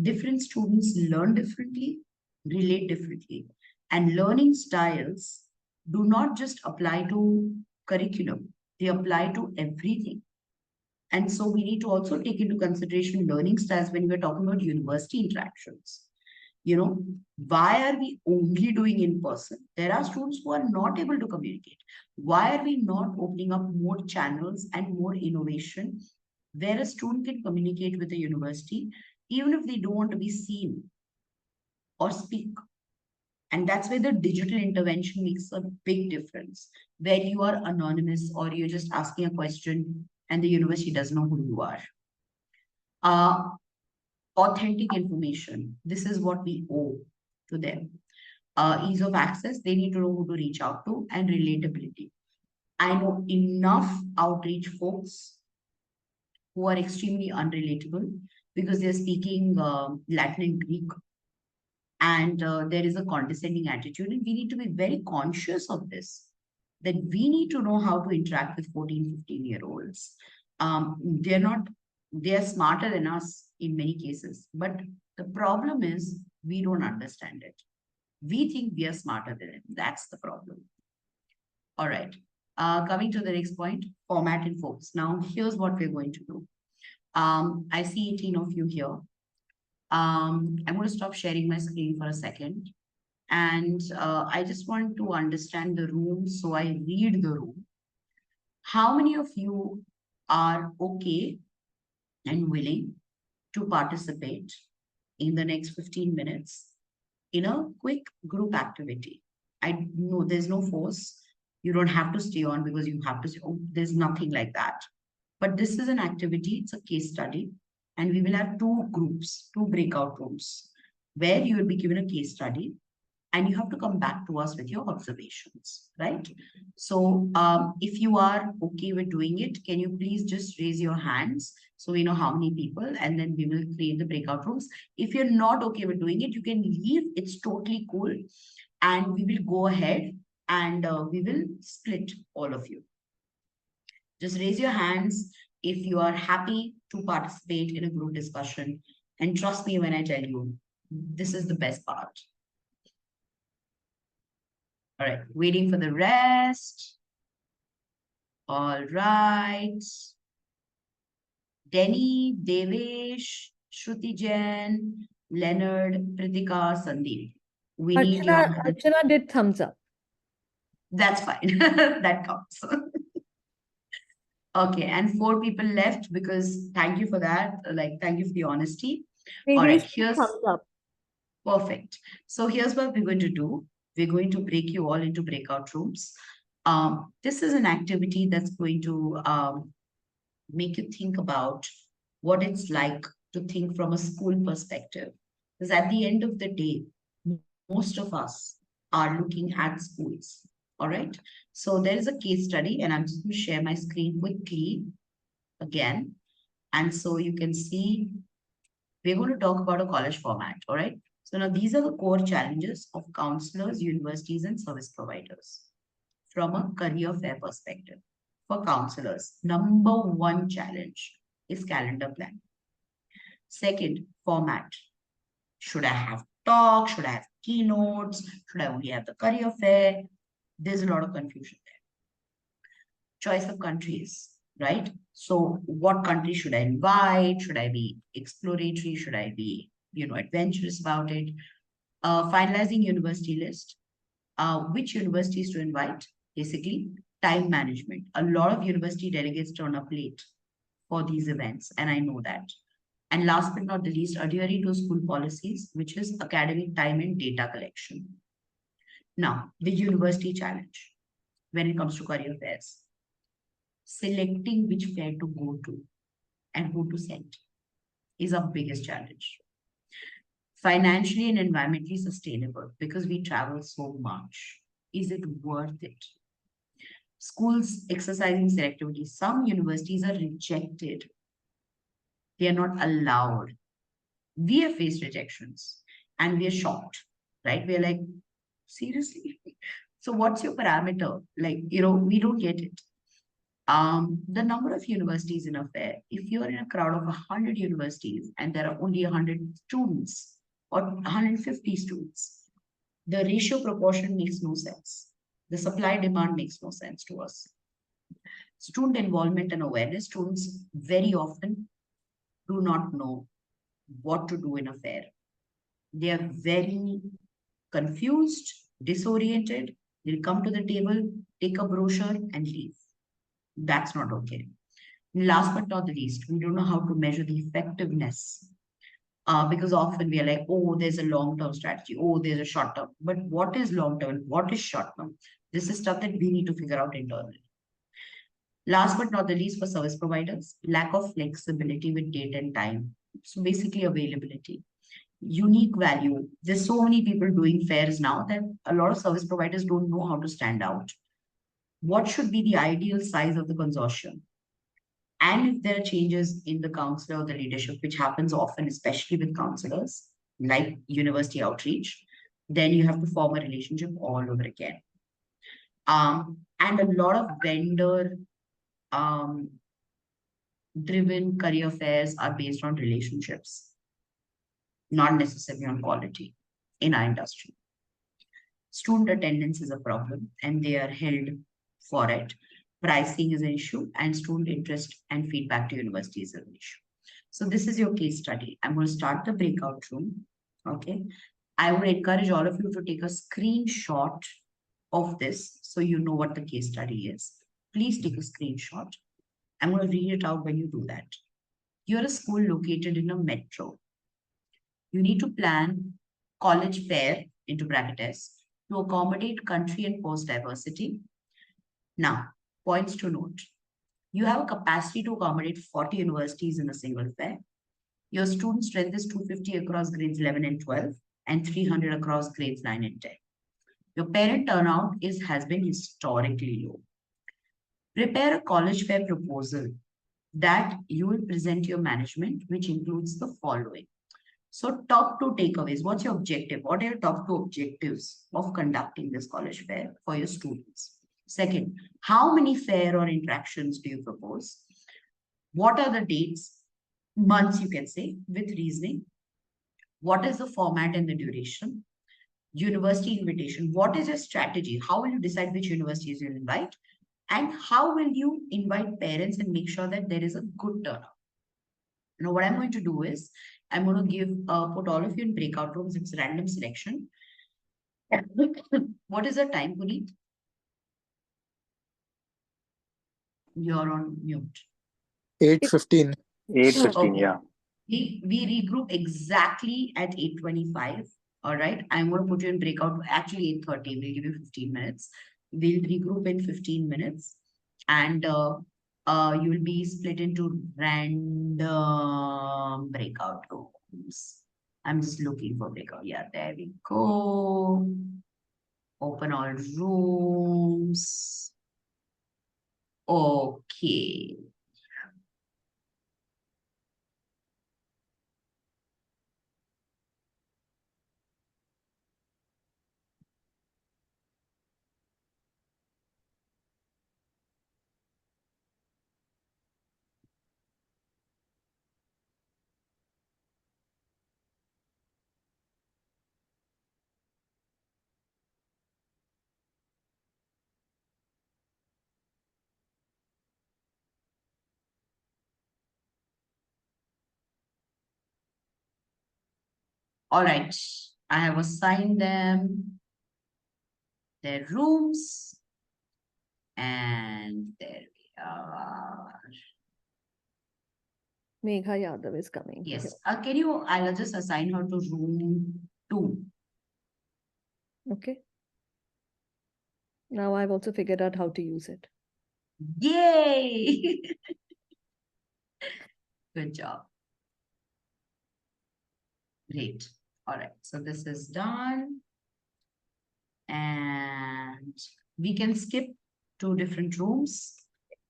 Different students learn differently, relate differently, and learning styles do not just apply to curriculum, they apply to everything. And so we need to also take into consideration learning styles when we're talking about university interactions. You know, why are we only doing in person? There are students who are not able to communicate. Why are we not opening up more channels and more innovation where a student can communicate with the university, even if they don't want to be seen or speak? And that's where the digital intervention makes a big difference, where you are anonymous or you're just asking a question and the university doesn't know who you are. Authentic information. This is what we owe to them. Ease of access, they need to know who to reach out to, and relatability. I know enough outreach folks who are extremely unrelatable because they're speaking Latin and Greek, and there is a condescending attitude, and we need to be very conscious of this, that we need to know how to interact with 14, 15-year-olds. They're smarter than us in many cases, but the problem is we don't understand it. We think we are smarter than them. That's the problem. All right. Coming to the next point, format and focus. Now, here's what we're going to do. I see 18 of you here. I'm going to stop sharing my screen for a second. And I just want to understand the room, so I read the room. How many of you are okay and willing to participate in the next 15 minutes in a quick group activity? I know there's no force. You don't have to stay on because you have to say, oh, there's nothing like that. But this is an activity, it's a case study, and we will have two groups, two breakout rooms, where you will be given a case study and you have to come back to us with your observations, right? So if you are okay with doing it, can you please just raise your hands so we know how many people, and then we will create the breakout rooms. If you're not okay with doing it, you can leave. It's totally cool. And we will go ahead and we will split all of you. Just raise your hands if you are happy to participate in a group discussion. And trust me when I tell you, this is the best part. All right, waiting for the rest. All right. Denny, Devesh, Shruti Jain, Leonard, Pritika, Sandeep. We need your Archana, Archana did thumbs up. That's fine. That counts. Okay, and 4 people left because thank you for that. Like, thank you for the honesty. All right, Devesh did here's thumbs up. perfect. So here's what we're going to do. We're going to break you all into breakout rooms. This is an activity that's going to make you think about what it's like to think from a school perspective. Because at the end of the day, most of us are looking at schools. All right. So there is a case study, and I'm just going to share my screen quickly again. And so you can see we're going to talk about a college format. All right. So now these are the core challenges of counselors, universities, and service providers from a career fair perspective. For counselors, number one challenge is calendar plan. Second, format. Should I have talk? Should I have keynotes? Should I only have the career fair? There's a lot of confusion there. Choice of countries, right? So what country should I invite? Should I be exploratory? Should I be, adventurous about it? Finalizing university list. Which universities to invite? Basically, time management. A lot of university delegates turn up late for these events, and I know that. And last but not the least, adhering to school policies, which is academic time and data collection. Now, the university challenge when it comes to career fairs. Selecting which fair to go to and who to send is our biggest challenge. Financially and environmentally sustainable because we travel so much. Is it worth it? Schools exercising selectivity. Some universities are rejected. They are not allowed. We have faced rejections and we are shocked, right? We're like, seriously? So what's your parameter? Like, we don't get it. The number of universities in a fair, if you're in a crowd of 100 universities and there are only 100 students or 150 students, the ratio proportion makes no sense. The supply demand makes no sense to us. Student involvement and awareness. Students very often do not know what to do in a fair. They are very confused, disoriented. They'll come to the table, take a brochure, and leave. That's not okay. Last but not the least, we don't know how to measure the effectiveness. Because often we are like, oh, there's a long-term strategy. Oh, there's a short-term. But what is long-term? What is short-term? This is stuff that we need to figure out internally. Last but not the least, for service providers, lack of flexibility with date and time. So basically availability, unique value. There's so many people doing fairs now that a lot of service providers don't know how to stand out. What should be the ideal size of the consortium? And if there are changes in the counselor or the leadership, which happens often, especially with counselors, like university outreach, then you have to form a relationship all over again. And a lot of vendor driven career fairs are based on relationships, not necessarily on quality in our industry. Student attendance is a problem and they are held for it. Pricing is an issue and student interest and feedback to university is an issue. So this is your case study. I'm going to start the breakout room. Okay. I would encourage all of you to take a screenshot of this so you know what the case study is. please take a screenshot. I'm going to read it out when you do that. You're a school located in a metro. You need to plan college fair, into bracket S, to accommodate country and post diversity. Now, points to note. You have a capacity to accommodate 40 universities in a single fair. Your student strength is 250 across grades 11 and 12 and 300 across grades 9 and 10. Your parent turnout has been historically low. Prepare a college fair proposal that you will present to your management, which includes the following. So, top two takeaways. What's your objective? What are your top two objectives of conducting this college fair for your students? Second, how many fair or interactions do you propose? What are the dates, months you can say, with reasoning? What is the format and the duration? University invitation. What is your strategy? How will you decide which universities you'll invite? And how will you invite parents and make sure that there is a good turnout? Now, what I'm going to do is I'm going to put all of you in breakout rooms. It's random selection. What is the time, Puneet? You're on mute. 8:15. 8:15, Okay. yeah. We regroup exactly at 8:25. All right. I'm going to put you in breakout. Actually, 8:30. We'll give you 15 minutes. We'll regroup in 15 minutes. And you will be split into random breakout rooms. I'm just looking for breakout. Yeah, there we go. Open all rooms. Okay. All right. I have assigned them their rooms. And there we are. Megha Yadav is coming. Yes. I'll just assign her to room 2. Okay. Now I've also figured out how to use it. Yay! Good job. Great. All right. So this is done. And we can skip 2 different rooms.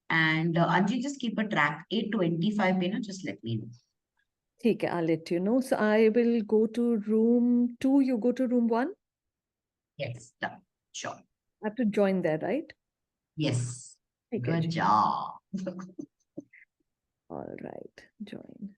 And Anji, just keep a track. 8:25 pe, just let me know. Okay, I'll let you know. So I will go to room 2. You go to room 1. Yes, done. Sure. I have to join there, right? Yes. Okay. Good job. All right. Join.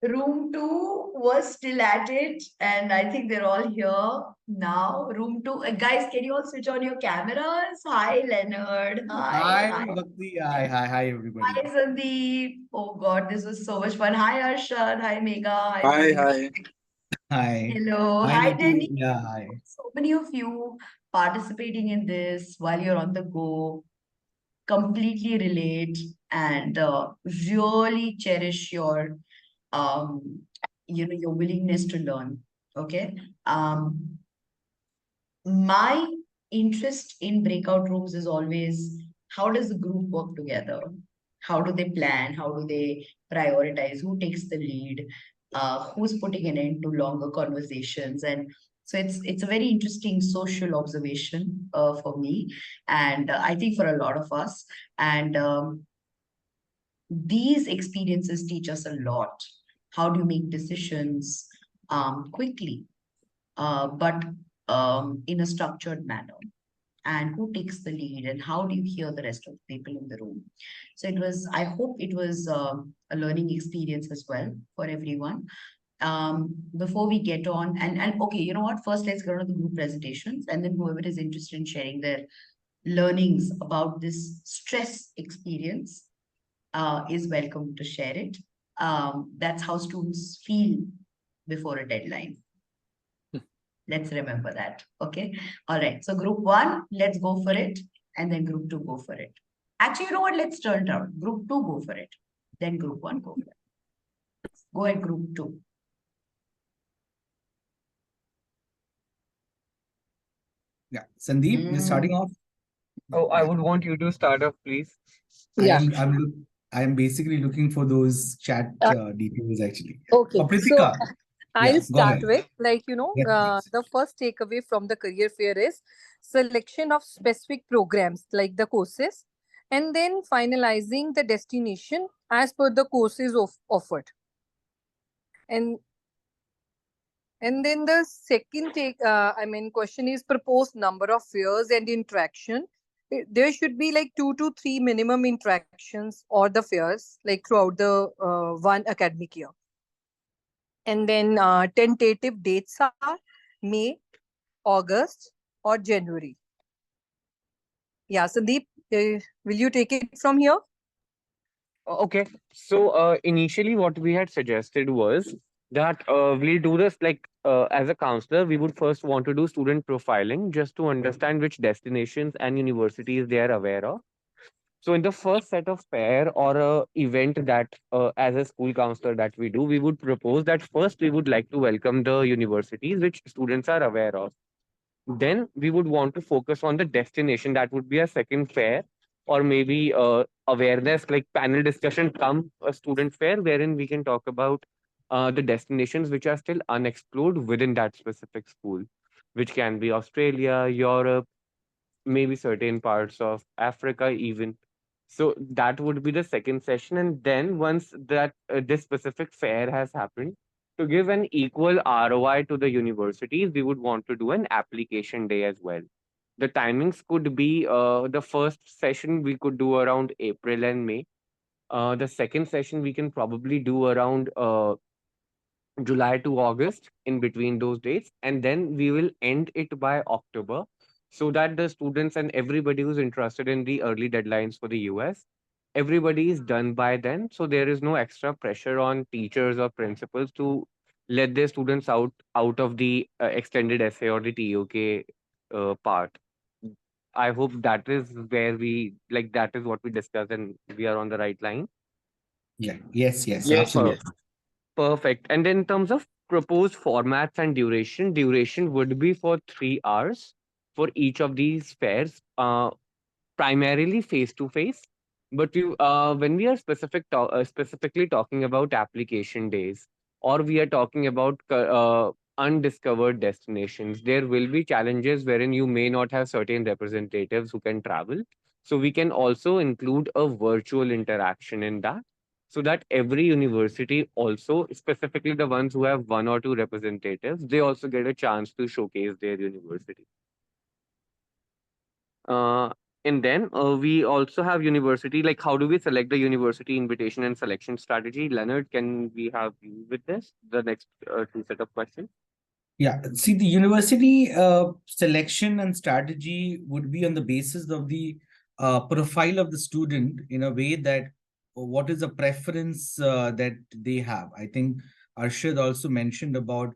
Room two was still at it, and I think they're all here now. Room two, guys, can you all switch on your cameras? Hi, Leonard. Hi, Hi, hi, Bhakti. Hi, everybody. hi, Sandeep. Oh God, this was so much fun. Hi, Arshad. Hi, Megha. Hi, Hi, Pradeep. hi. Hi. Hello. Hi, Hi, Niti. Denny. Yeah, hi. So many of you participating in this while you're on the go. Completely relate and really cherish your your willingness to learn. Okay. My interest in breakout rooms is always how does the group work together? How do they plan? How do they prioritize? Who takes the lead? Who's putting an end to longer conversations? And so it's a very interesting social observation for me, and I think for a lot of us. And these experiences teach us a lot. How do you make decisions quickly, but in a structured manner? And who takes the lead? And how do you hear the rest of the people in the room? So it was, I hope it was a learning experience as well for everyone. Before we get on, and okay, you know what? First, let's go to the group presentations, and then whoever is interested in sharing their learnings about this stress experience is welcome to share it. That's how students feel before a deadline. Let's remember that. Okay. All right. So group one, let's go for it. And then group two, go for it. Actually, you know what? Let's turn it around. Group two, go for it. Then group one, go for it. Go ahead, group two. Yeah, Sandeep, you're starting off. Oh, I Yeah, would want you to start off, please. I Yeah. am. I am basically looking for those chat Uh, details actually. okay. So Pritika, I'll yeah, go start ahead. with Yes, please. the first takeaway from the career fair is selection of specific programs like the courses, and then finalizing the destination as per the courses offered. And and then the second question is proposed number of fairs and interaction. There should be like 2 to 3 minimum interactions or the fairs like throughout the one academic year. And then tentative dates are May, August, or January. Yeah, Sandeep, will you take it from here? Okay. So initially, what we had suggested was that we'll do this like as a counselor, we would first want to do student profiling just to understand which destinations and universities they are aware of. So in the first set of pair or a event that as a school counselor that we do, we would propose that first we would like to welcome the universities which students are aware of. Then we would want to focus on the destination. That would be a second fair, or maybe awareness like panel discussion come a student fair wherein we can talk about the destinations which are still unexplored within that specific school, which can be Australia, Europe, maybe certain parts of Africa even. So that would be the second session. And then once that this specific fair has happened, to give an equal ROI to the universities, we would want to do an application day as well. The timings could be the first session we could do around April and May. The second session we can probably do around July to August in between those dates, and then we will end it by October so that the students and everybody who's interested in the early deadlines for the US, everybody is done by then. So there is no extra pressure on teachers or principals to let their students out of the extended essay or the TOK part. I hope that is where we like that is what we discussed and we are on the right line. Yeah. Yes, Yes. absolutely. Perfect. And in terms of proposed formats and duration would be for 3 hours for each of these fairs, primarily face to face. But when we are specifically talking about application days, or we are talking about undiscovered destinations, there will be challenges wherein you may not have certain representatives who can travel. So we can also include a virtual interaction in that so that every university also, specifically the ones who have one or two representatives, they also get a chance to showcase their university. And then we also have university. Like, how do we select the university invitation and selection strategy? Leonard, can we have you with this? The next two set of questions. Yeah, see, the university selection and strategy would be on the basis of the profile of the student, in a way that what is the preference that they have. I think Arshad also mentioned about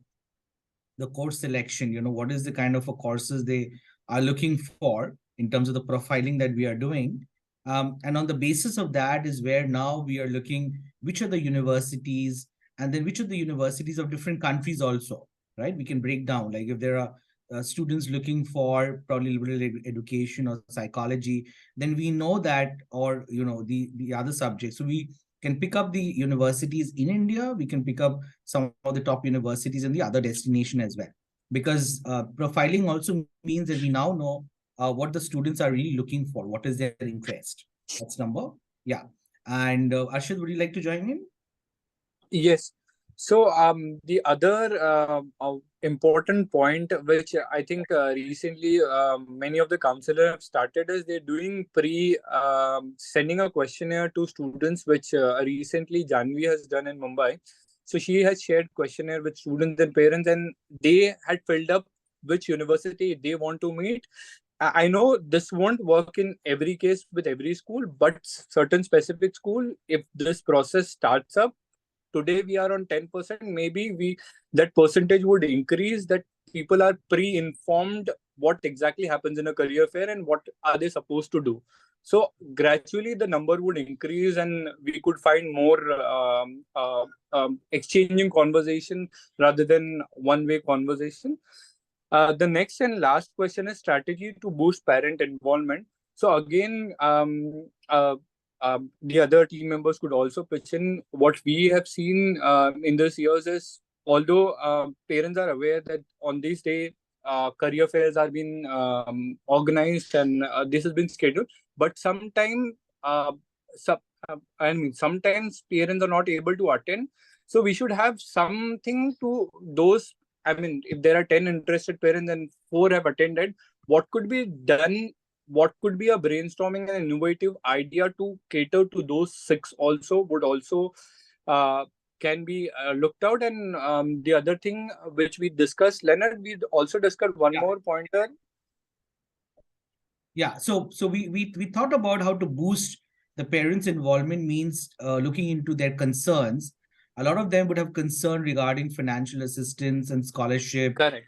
the course selection, what is the kind of a courses they are looking for in terms of the profiling that we are doing. And on the basis of that is where now we are looking which are the universities, and then which are the universities of different countries also, right? We can break down, like if there are students looking for probably liberal education or psychology, then we know that, or the other subjects. So we can pick up the universities in India, we can pick up some of the top universities in the other destination as well. Because profiling also means that we now know what the students are really looking for, what is their interest. That's number. Yeah. And Arshad, would you like to join in? Yes. So the other important point, which I think recently many of the counselors have started, is they're doing sending a questionnaire to students, which recently Janvi has done in Mumbai. So she has shared questionnaire with students and parents, and they had filled up which university they want to meet. I know this won't work in every case with every school, but certain specific school, if this process starts up, today we are on 10%, maybe that percentage would increase, that people are pre-informed what exactly happens in a career fair and what are they supposed to do. So gradually the number would increase, and we could find more exchanging conversation rather than one-way conversation. The next and last question is strategy to boost parent involvement. So again, the other team members could also pitch in. What we have seen in this years is, although parents are aware that on this day career fairs are being organized and this has been scheduled, but sometimes parents are not able to attend. So we should have something to those. I mean, if there are 10 interested parents and 4 have attended, what could be done? What could be a brainstorming and innovative idea to cater to those 6 also would also uh, can be looked out. And the other thing which we discussed, Leonard, we also discussed one more pointer. Yeah, so we thought about how to boost the parents' involvement, means looking into their concerns. A lot of them would have concern regarding financial assistance and scholarship. Correct.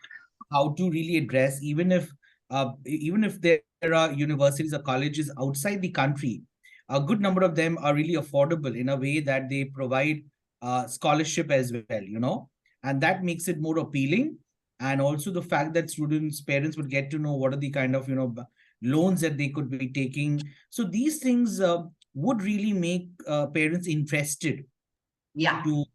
How to really address, even if there are universities or colleges outside the country, a good number of them are really affordable in a way that they provide scholarship as well, and that makes it more appealing. And also the fact that students, parents would get to know what are the kind of loans that they could be taking. So these things would really make parents interested to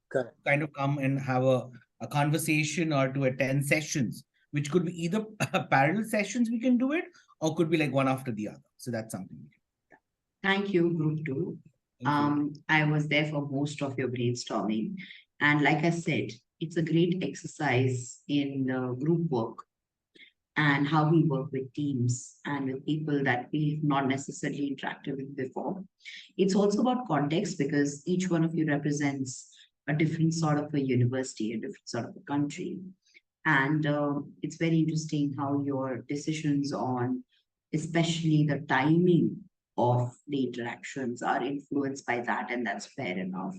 kind of come and have a conversation or to attend sessions, which could be either parallel sessions, we can do it, or could be like one after the other. So that's something. Thank you, Group 2. I was there for most of your brainstorming. And like I said, it's a great exercise in group work and how we work with teams and with people that we've not necessarily interacted with before. It's also about context because each one of you represents a different sort of a university, a different sort of a country. And it's very interesting how your decisions on, especially the timing of the interactions, are influenced by that, and that's fair enough.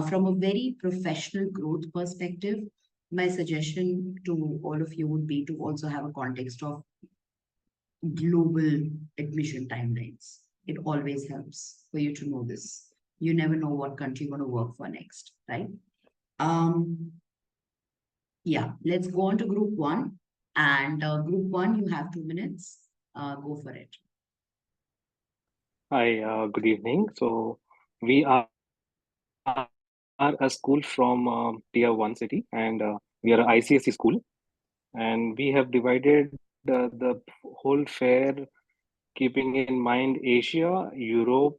From a very professional growth perspective, my suggestion to all of you would be to also have a context of global admission timelines. It always helps for you to know this. You never know what country you're going to work for next, right? Yeah, let's go on to group 1. And group 1, you have 2 minutes. Go for it. Hi, good evening. So we are a school from Tier 1 city, and we are a ICSE school, and we have divided the whole fair keeping in mind Asia, Europe,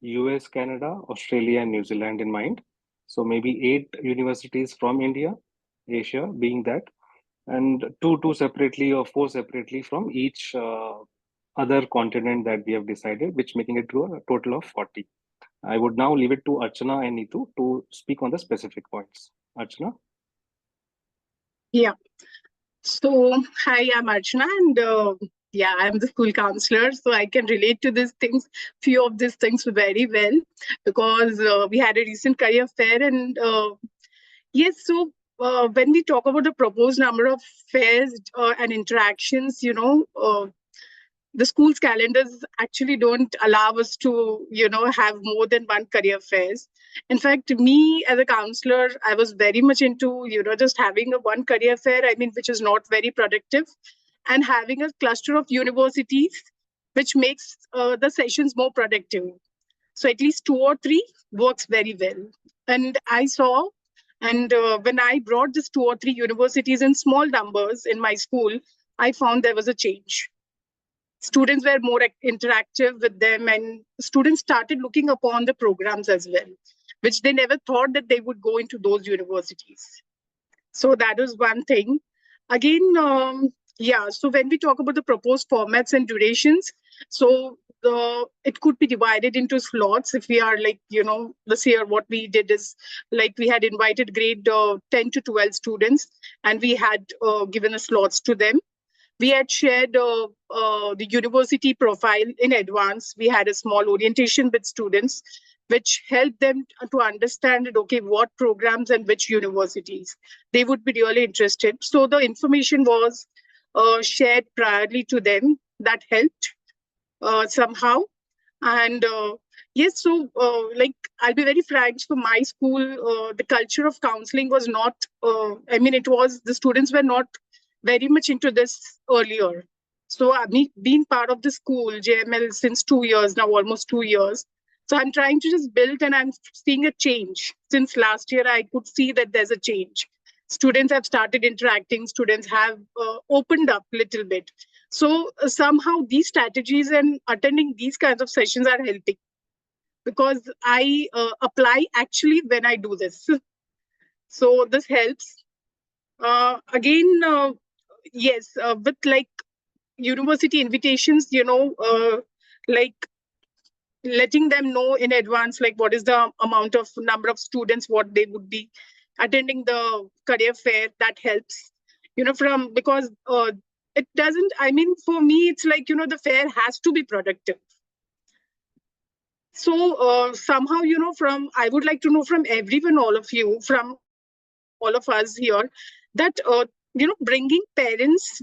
US, Canada, Australia, and New Zealand in mind. So maybe 8 universities from India, Asia being that, and two separately or 4 separately from each other continent that we have decided, which making it to a total of 40. I would now leave it to Archana and Neetu to speak on the specific points. Archana? Yeah. So, hi, I'm Archana, and yeah, I'm the school counselor, so I can relate to these things, few of these things very well, because we had a recent career fair, and yes, so when we talk about the proposed number of fairs and interactions, the school's calendars actually don't allow us to have more than one career fairs. In fact, me as a counselor, I was very much into just having a one career fair, I mean, which is not very productive, and having a cluster of universities which makes the sessions more productive. So at least two or three works very well. And I saw, and when I brought this two or three universities in small numbers in my school, I found there was a change. Students were more interactive with them, and students started looking upon the programs as well, which they never thought that they would go into those universities. So that is one thing. Again, yeah, so when we talk about the proposed formats and durations, so it could be divided into slots. If we are like, this year what we did is like we had invited grade 10 to 12 students, and we had given a slots to them. We had shared the university profile in advance. We had a small orientation with students, which helped them to understand that, okay, what programs and which universities they would be really interested. So the information was shared priorly to them. That helped somehow. And yes, so like I'll be very frank. For my school, the culture of counseling was not. I mean, it was the students were not very much into this earlier. So I've been part of the school JML since 2 years now, almost 2 years. So I'm trying to just build, and I'm seeing a change. Since last year, I could see that there's a change. Students have started interacting. Students have opened up a little bit. So somehow these strategies and attending these kinds of sessions are helping, because I apply actually when I do this. So this helps. Again, yes, with like university invitations, like letting them know in advance, like what is the amount of number of students, what they would be attending the career fair, that helps, from because it doesn't, I mean, for me, it's like, the fair has to be productive. So somehow, I would like to know from everyone, all of you, from all of us here, that, bringing parents,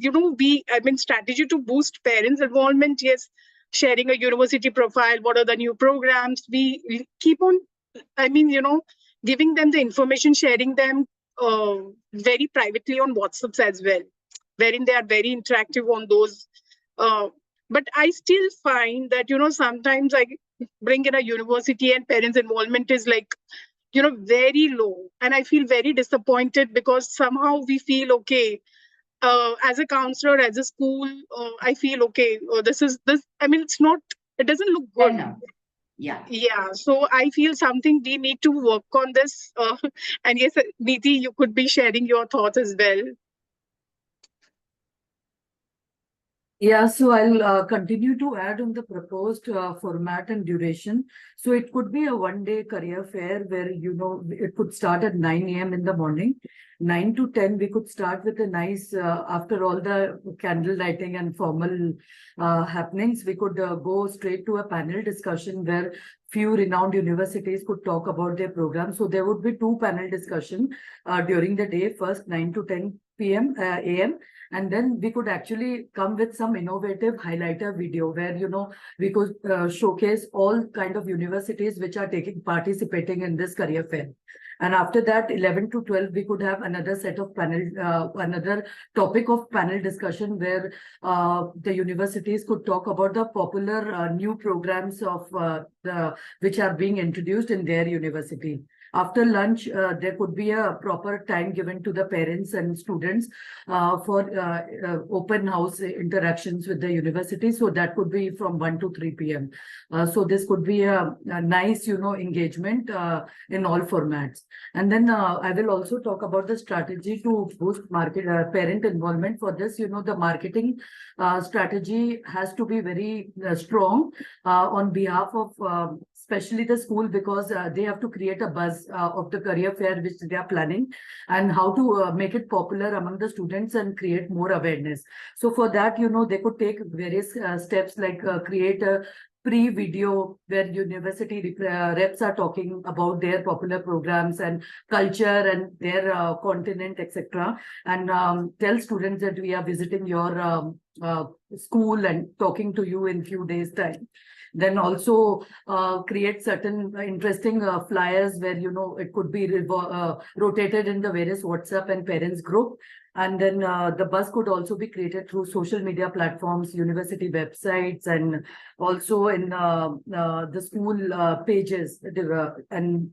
strategy to boost parents' involvement, yes, sharing a university profile, what are the new programs, we keep on, giving them the information, sharing them very privately on WhatsApps as well, wherein they are very interactive on those. But I still find that, sometimes I bring in a university and parents' involvement is like, very low. And I feel very disappointed, because somehow we feel, okay, as a counselor, as a school, I feel, okay, I mean, it doesn't look good. Yeah. Yeah. So I feel something we need to work on this. And yes, Neeti, you could be sharing your thoughts as well. Yeah, so I'll continue to add on the proposed format and duration. So it could be a one-day career fair where, it could start at 9 a.m. in the morning. 9 to 10, we could start with a nice, after all the candle lighting and formal happenings, we could go straight to a panel discussion where few renowned universities could talk about their program. So there would be two panel discussion during the day, first 9 to 10 p.m. a.m. And then we could actually come with some innovative highlighter video where, we could showcase all kind of universities which are participating in this career fair. And after that, 11 to 12, we could have another set of another topic of panel discussion where the universities could talk about the popular new programs of which are being introduced in their university. After lunch, there could be a proper time given to the parents and students for open house interactions with the university. So that could be from 1 to 3 p.m. So this could be a nice, engagement in all formats. And then I will also talk about the strategy to boost market parent involvement. For this, the marketing strategy has to be very strong on behalf of especially the school, because they have to create a buzz of the career fair which they are planning, and how to make it popular among the students and create more awareness. So for that, they could take various steps, like create a pre-video where university reps are talking about their popular programs and culture and their continent, etc. And tell students that we are visiting your school and talking to you in few days' time. Then also create certain interesting flyers where, it could be rotated in the various WhatsApp and parents group. And then the buzz could also be created through social media platforms, university websites, and also in the school pages. And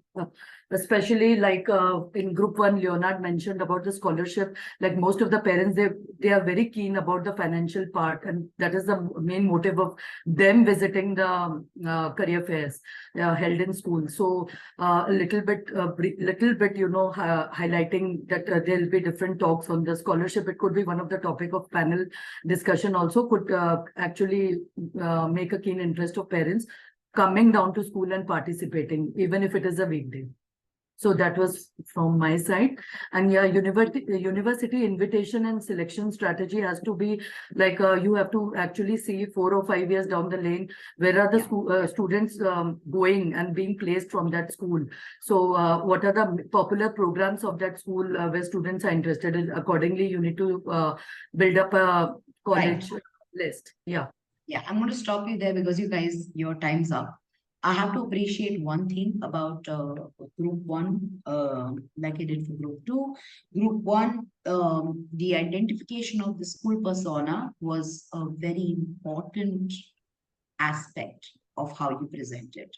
especially like in group 1, Leonard mentioned about the scholarship. Like most of the parents, they are very keen about the financial part, and that is the main motive of them visiting the career fairs held in school. So a little bit, highlighting that there'll be different talks on the scholarship. It could be one of the topic of panel discussion. Also could actually make a keen interest of parents coming down to school and participating, even if it is a weekday. So that was from my side. And yeah, university invitation and selection strategy has to be like, you have to actually see 4 or 5 years down the lane, where are the school, students going and being placed from that school. So what are the popular programs of that school where students are interested in? Accordingly, you need to build up a college list. Yeah. Yeah, I'm going to stop you there because you guys, your time's up. I have to appreciate one thing about group 1, like I did for group 2. Group 1, the identification of the school persona was a very important aspect of how you present it,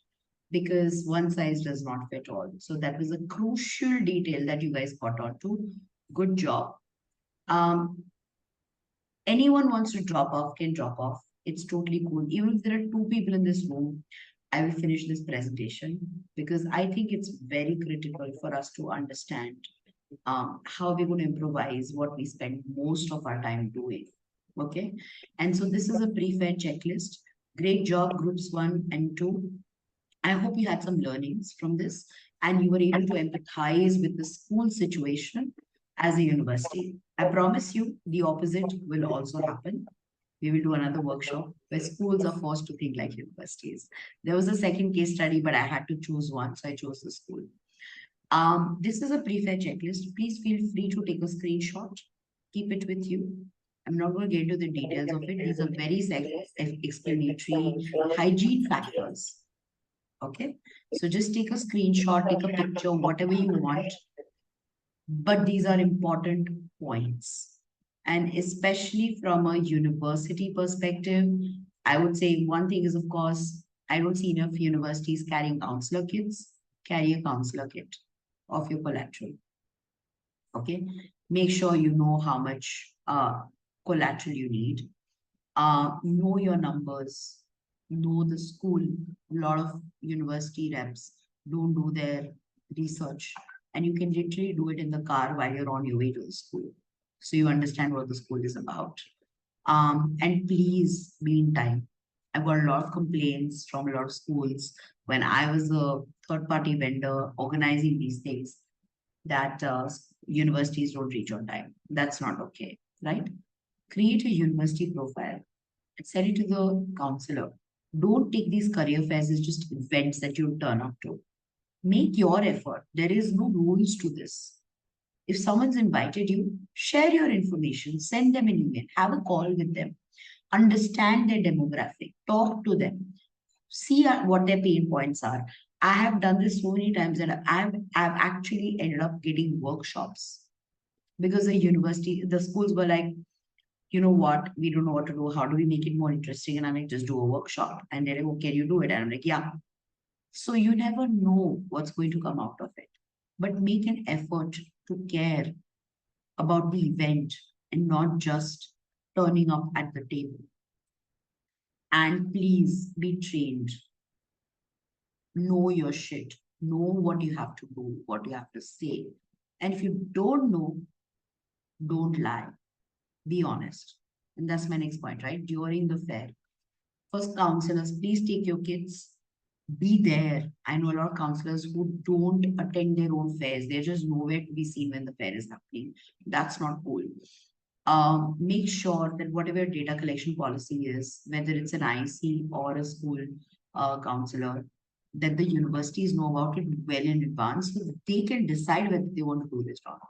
because one size does not fit all. So that was a crucial detail that you guys got onto. Good job. Anyone wants to drop off can drop off. It's totally cool. Even if there are 2 people in this room, I will finish this presentation because I think it's very critical for us to understand how we're going to improvise what we spend most of our time doing. Okay. And so this is a pre-fair checklist. Great job, groups 1 and 2. I hope you had some learnings from this and you were able to empathize with the school situation as a university. I promise you the opposite will also happen. We will do another workshop where schools are forced to think like universities. There was a second case study, but I had to choose one, so I chose the school. This is a pre-fair checklist. Please feel free to take a screenshot. Keep it with you. I'm not going to get into the details of it. These are very self-explanatory hygiene factors. Okay, so just take a screenshot, take a picture, whatever you want. But these are important points. And especially from a university perspective, I would say one thing is, of course, I don't see enough universities carrying counselor kits. Carry a counselor kit of your collateral. Okay, make sure you know how much collateral you need. Know your numbers. Know the school. A lot of university reps don't do their research, and you can literally do it in the car while you're on your way to the school. So you understand what the school is about. And please be in time. I've got a lot of complaints from a lot of schools when I was a third-party vendor organizing these things that universities don't reach on time. That's not okay, right? Create a university profile and send it to the counselor. Don't take these career fairs as just events that you turn up to. Make your effort. There is no rules to this. If someone's invited you, share your information, send them an email, have a call with them, understand their demographic, talk to them, see what their pain points are. I have done this so many times that I've actually ended up getting workshops because the schools were like, you know what, we don't know what to do. How do we make it more interesting? And I'm like, just do a workshop. And they're like, oh, can you do it? And I'm like, yeah. So you never know what's going to come out of it. But make an effort to care about the event and not just turning up at the table. And please be trained. Know your shit. Know what you have to do, what you have to say. And if you don't know, don't lie. Be honest. And that's my next point, right? During the fair. First, counselors, please take your kids. Be there. I know a lot of counselors who don't attend their own fairs. They're just nowhere to be seen when the fair is happening. That's not cool. Make sure that whatever your data collection policy is, whether it's an IC or a school counselor, that the universities know about it well in advance so that they can decide whether they want to do this or not.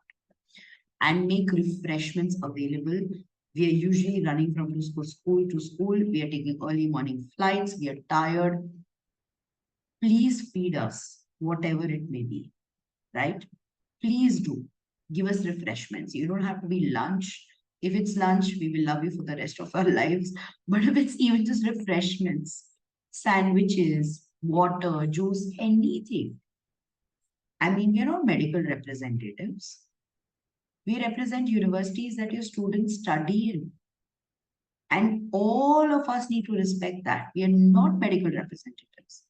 And make refreshments available. We are usually running from school to school. We are taking early morning flights. We are tired. Please feed us, whatever it may be, right? Please do. Give us refreshments. You don't have to be lunch. If it's lunch, we will love you for the rest of our lives. But if it's even just refreshments, sandwiches, water, juice, anything. I mean, we're not medical representatives. We represent universities that your students study in. And all of us need to respect that. We are not medical representatives.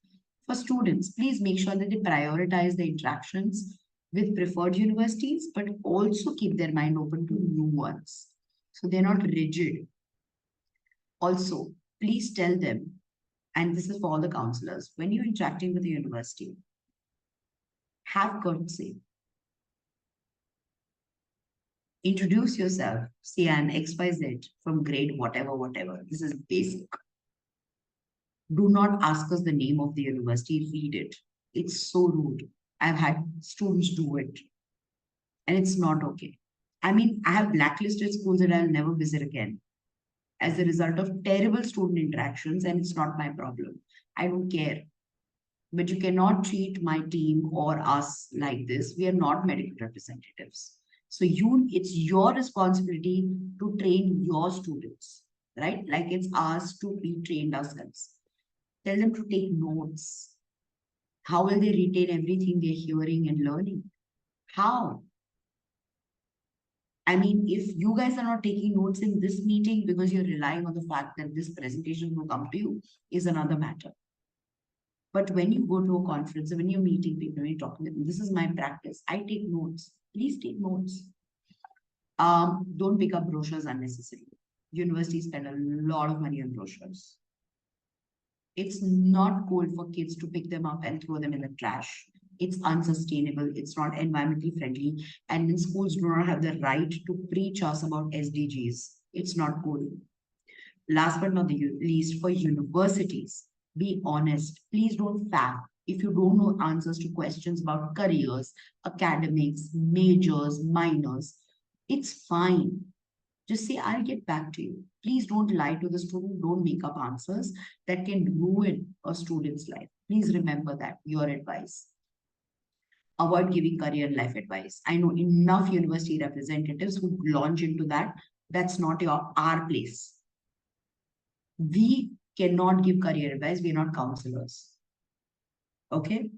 For students, please make sure that they prioritize the interactions with preferred universities, but also keep their mind open to new ones. So they're not rigid. Also, please tell them, and this is for all the counselors, when you're interacting with the university, have courtesy. Introduce yourself. Say I'm XYZ from grade whatever, whatever. This is basic. Do not ask us the name of the university, read it. It's so rude. I've had students do it. And it's not okay. I mean, I have blacklisted schools that I'll never visit again as a result of terrible student interactions, and it's not my problem. I don't care. But you cannot treat my team or us like this. We are not medical representatives. So it's your responsibility to train your students, right? Like it's ours to be trained ourselves. Tell them to take notes. How will they retain everything they're hearing and learning? How? I mean, if you guys are not taking notes in this meeting because you're relying on the fact that this presentation will come to you is another matter. But when you go to a conference, when you're meeting people, when you're talking to them, this is my practice. I take notes. Please take notes. Don't pick up brochures unnecessarily. Universities spend a lot of money on brochures. It's not cool for kids to pick them up and throw them in the trash. It's unsustainable. It's not environmentally friendly. And then schools do not have the right to preach us about SDGs. It's not cool. Last but not the least, for universities, be honest. Please don't fact. If you don't know answers to questions about careers, academics, majors, minors, it's fine. Just say, I'll get back to you. Please don't lie to the student. Don't make up answers that can ruin a student's life. Please remember that, your advice. Avoid giving career and life advice. I know enough university representatives who launch into that. That's not our place. We cannot give career advice. We are not counselors. Okay?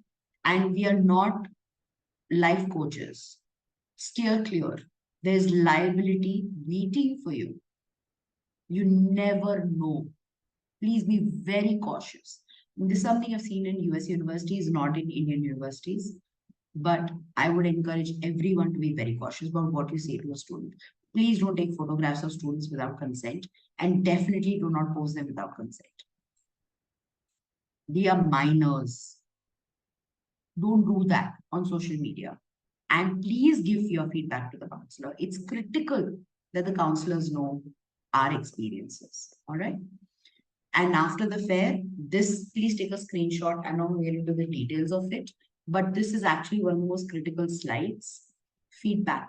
And we are not life coaches. Steer clear. There's liability waiting for you. You never know. Please be very cautious. This is something I've seen in US universities, not in Indian universities. But I would encourage everyone to be very cautious about what you say to a student. Please don't take photographs of students without consent, and definitely do not post them without consent. They are minors. Don't do that on social media. And please give your feedback to the counselor. It's critical that the counselors know our experiences. All right. And after the fair, please take a screenshot. I'm not going to get into the details of it, but this is actually one of the most critical slides. Feedback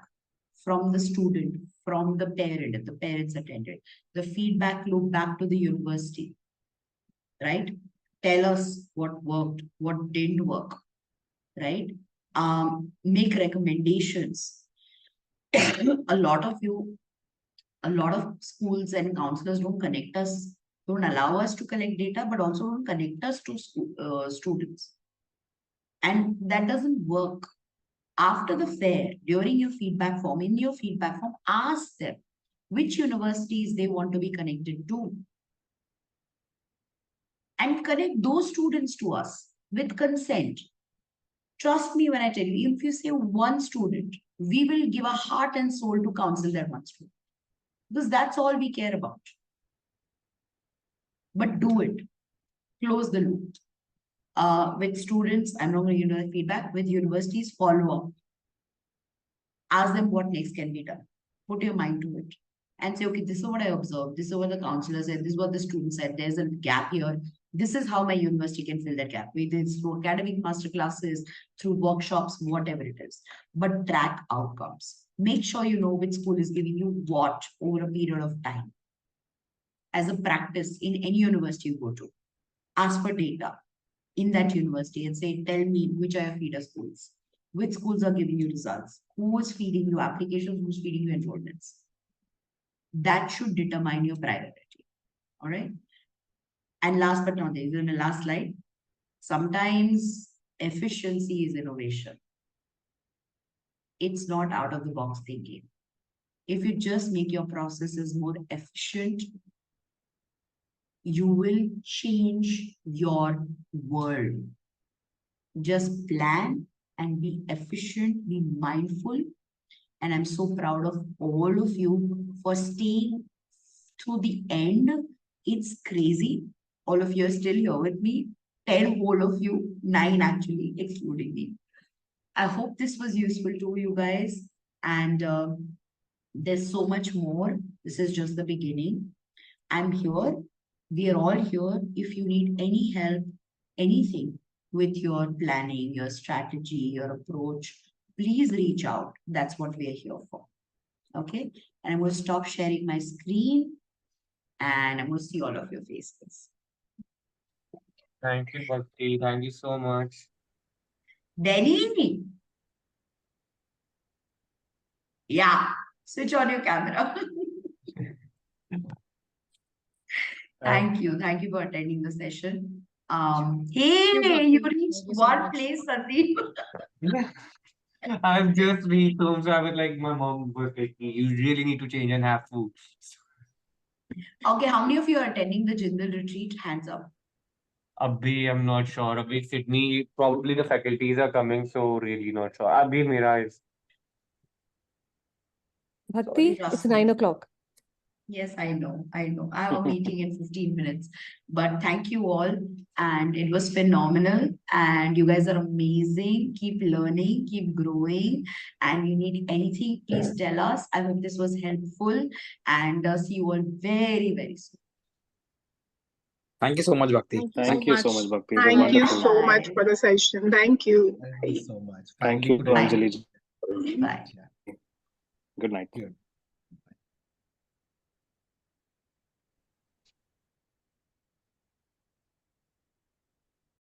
from the student, from the parent, if the parents attended. The feedback loop back to the university, right? Tell us what worked, what didn't work, right? Make recommendations. A lot of schools and counselors don't allow us to collect data, but also don't connect us to students. And that doesn't work. After the fair, during your feedback form, in your feedback form, ask them which universities they want to be connected to. And connect those students to us with consent. Trust me when I tell you, if you say one student, we will give our heart and soul to counsel that one student. Because that's all we care about. But do it. Close the loop. With students, I'm not going to give you the feedback. With universities, follow up. Ask them what next can be done. Put your mind to it. And say, okay, this is what I observed. This is what the counselor said. This is what the student said. There's a gap here. This is how my university can fill that gap. Whether it's through academic master classes, through workshops, whatever it is. But track outcomes. Make sure you know which school is giving you what over a period of time. As a practice in any university you go to, ask for data in that university and say, tell me which are your feeder schools, which schools are giving you results, who is feeding you applications, who's feeding you enrollments. That should determine your priority. All right. And last but not least, in the last slide, sometimes efficiency is innovation. It's not out of the box thinking. If you just make your processes more efficient, you will change your world. Just plan and be efficient, be mindful. And I'm so proud of all of you for staying to the end. It's crazy. All of you are still here with me. 10 whole of you, 9 actually, excluding me. I hope this was useful to you guys. And there's so much more. This is just the beginning. I'm here. We are all here. If you need any help, anything with your planning, your strategy, your approach, please reach out. That's what we are here for. Okay. And I'm going to stop sharing my screen and I'm going to see all of your faces. Thank you, Bhakti. Thank you so much. Danny. Yeah. Switch on your camera. Thank you. Thank you for attending the session. Hey, you reached one place, Sandeep. I've just reached home, so I was like, my mom was like, you really need to change and have food. Okay, how many of you are attending the Jindal retreat? Hands up. Abhi, I'm not sure. Abhi, Sydney, probably the faculties are coming, so really not sure. Abhi, Mira is. Bhakti, Trust it's me. 9 o'clock. Yes, I know. I know. I have a meeting in 15 minutes. But thank you all. And it was phenomenal. And you guys are amazing. Keep learning, keep growing. And you need anything, please tell us. I hope this was helpful. And see you all very, very soon. Thank you so much, Bhakti. Thank you so much, Bhakti. It was Thank you wonderful. so much Bye. for the session. Thank you. Thank you so much. Thank you, Finally, Anjali. Bye. Good night. Good.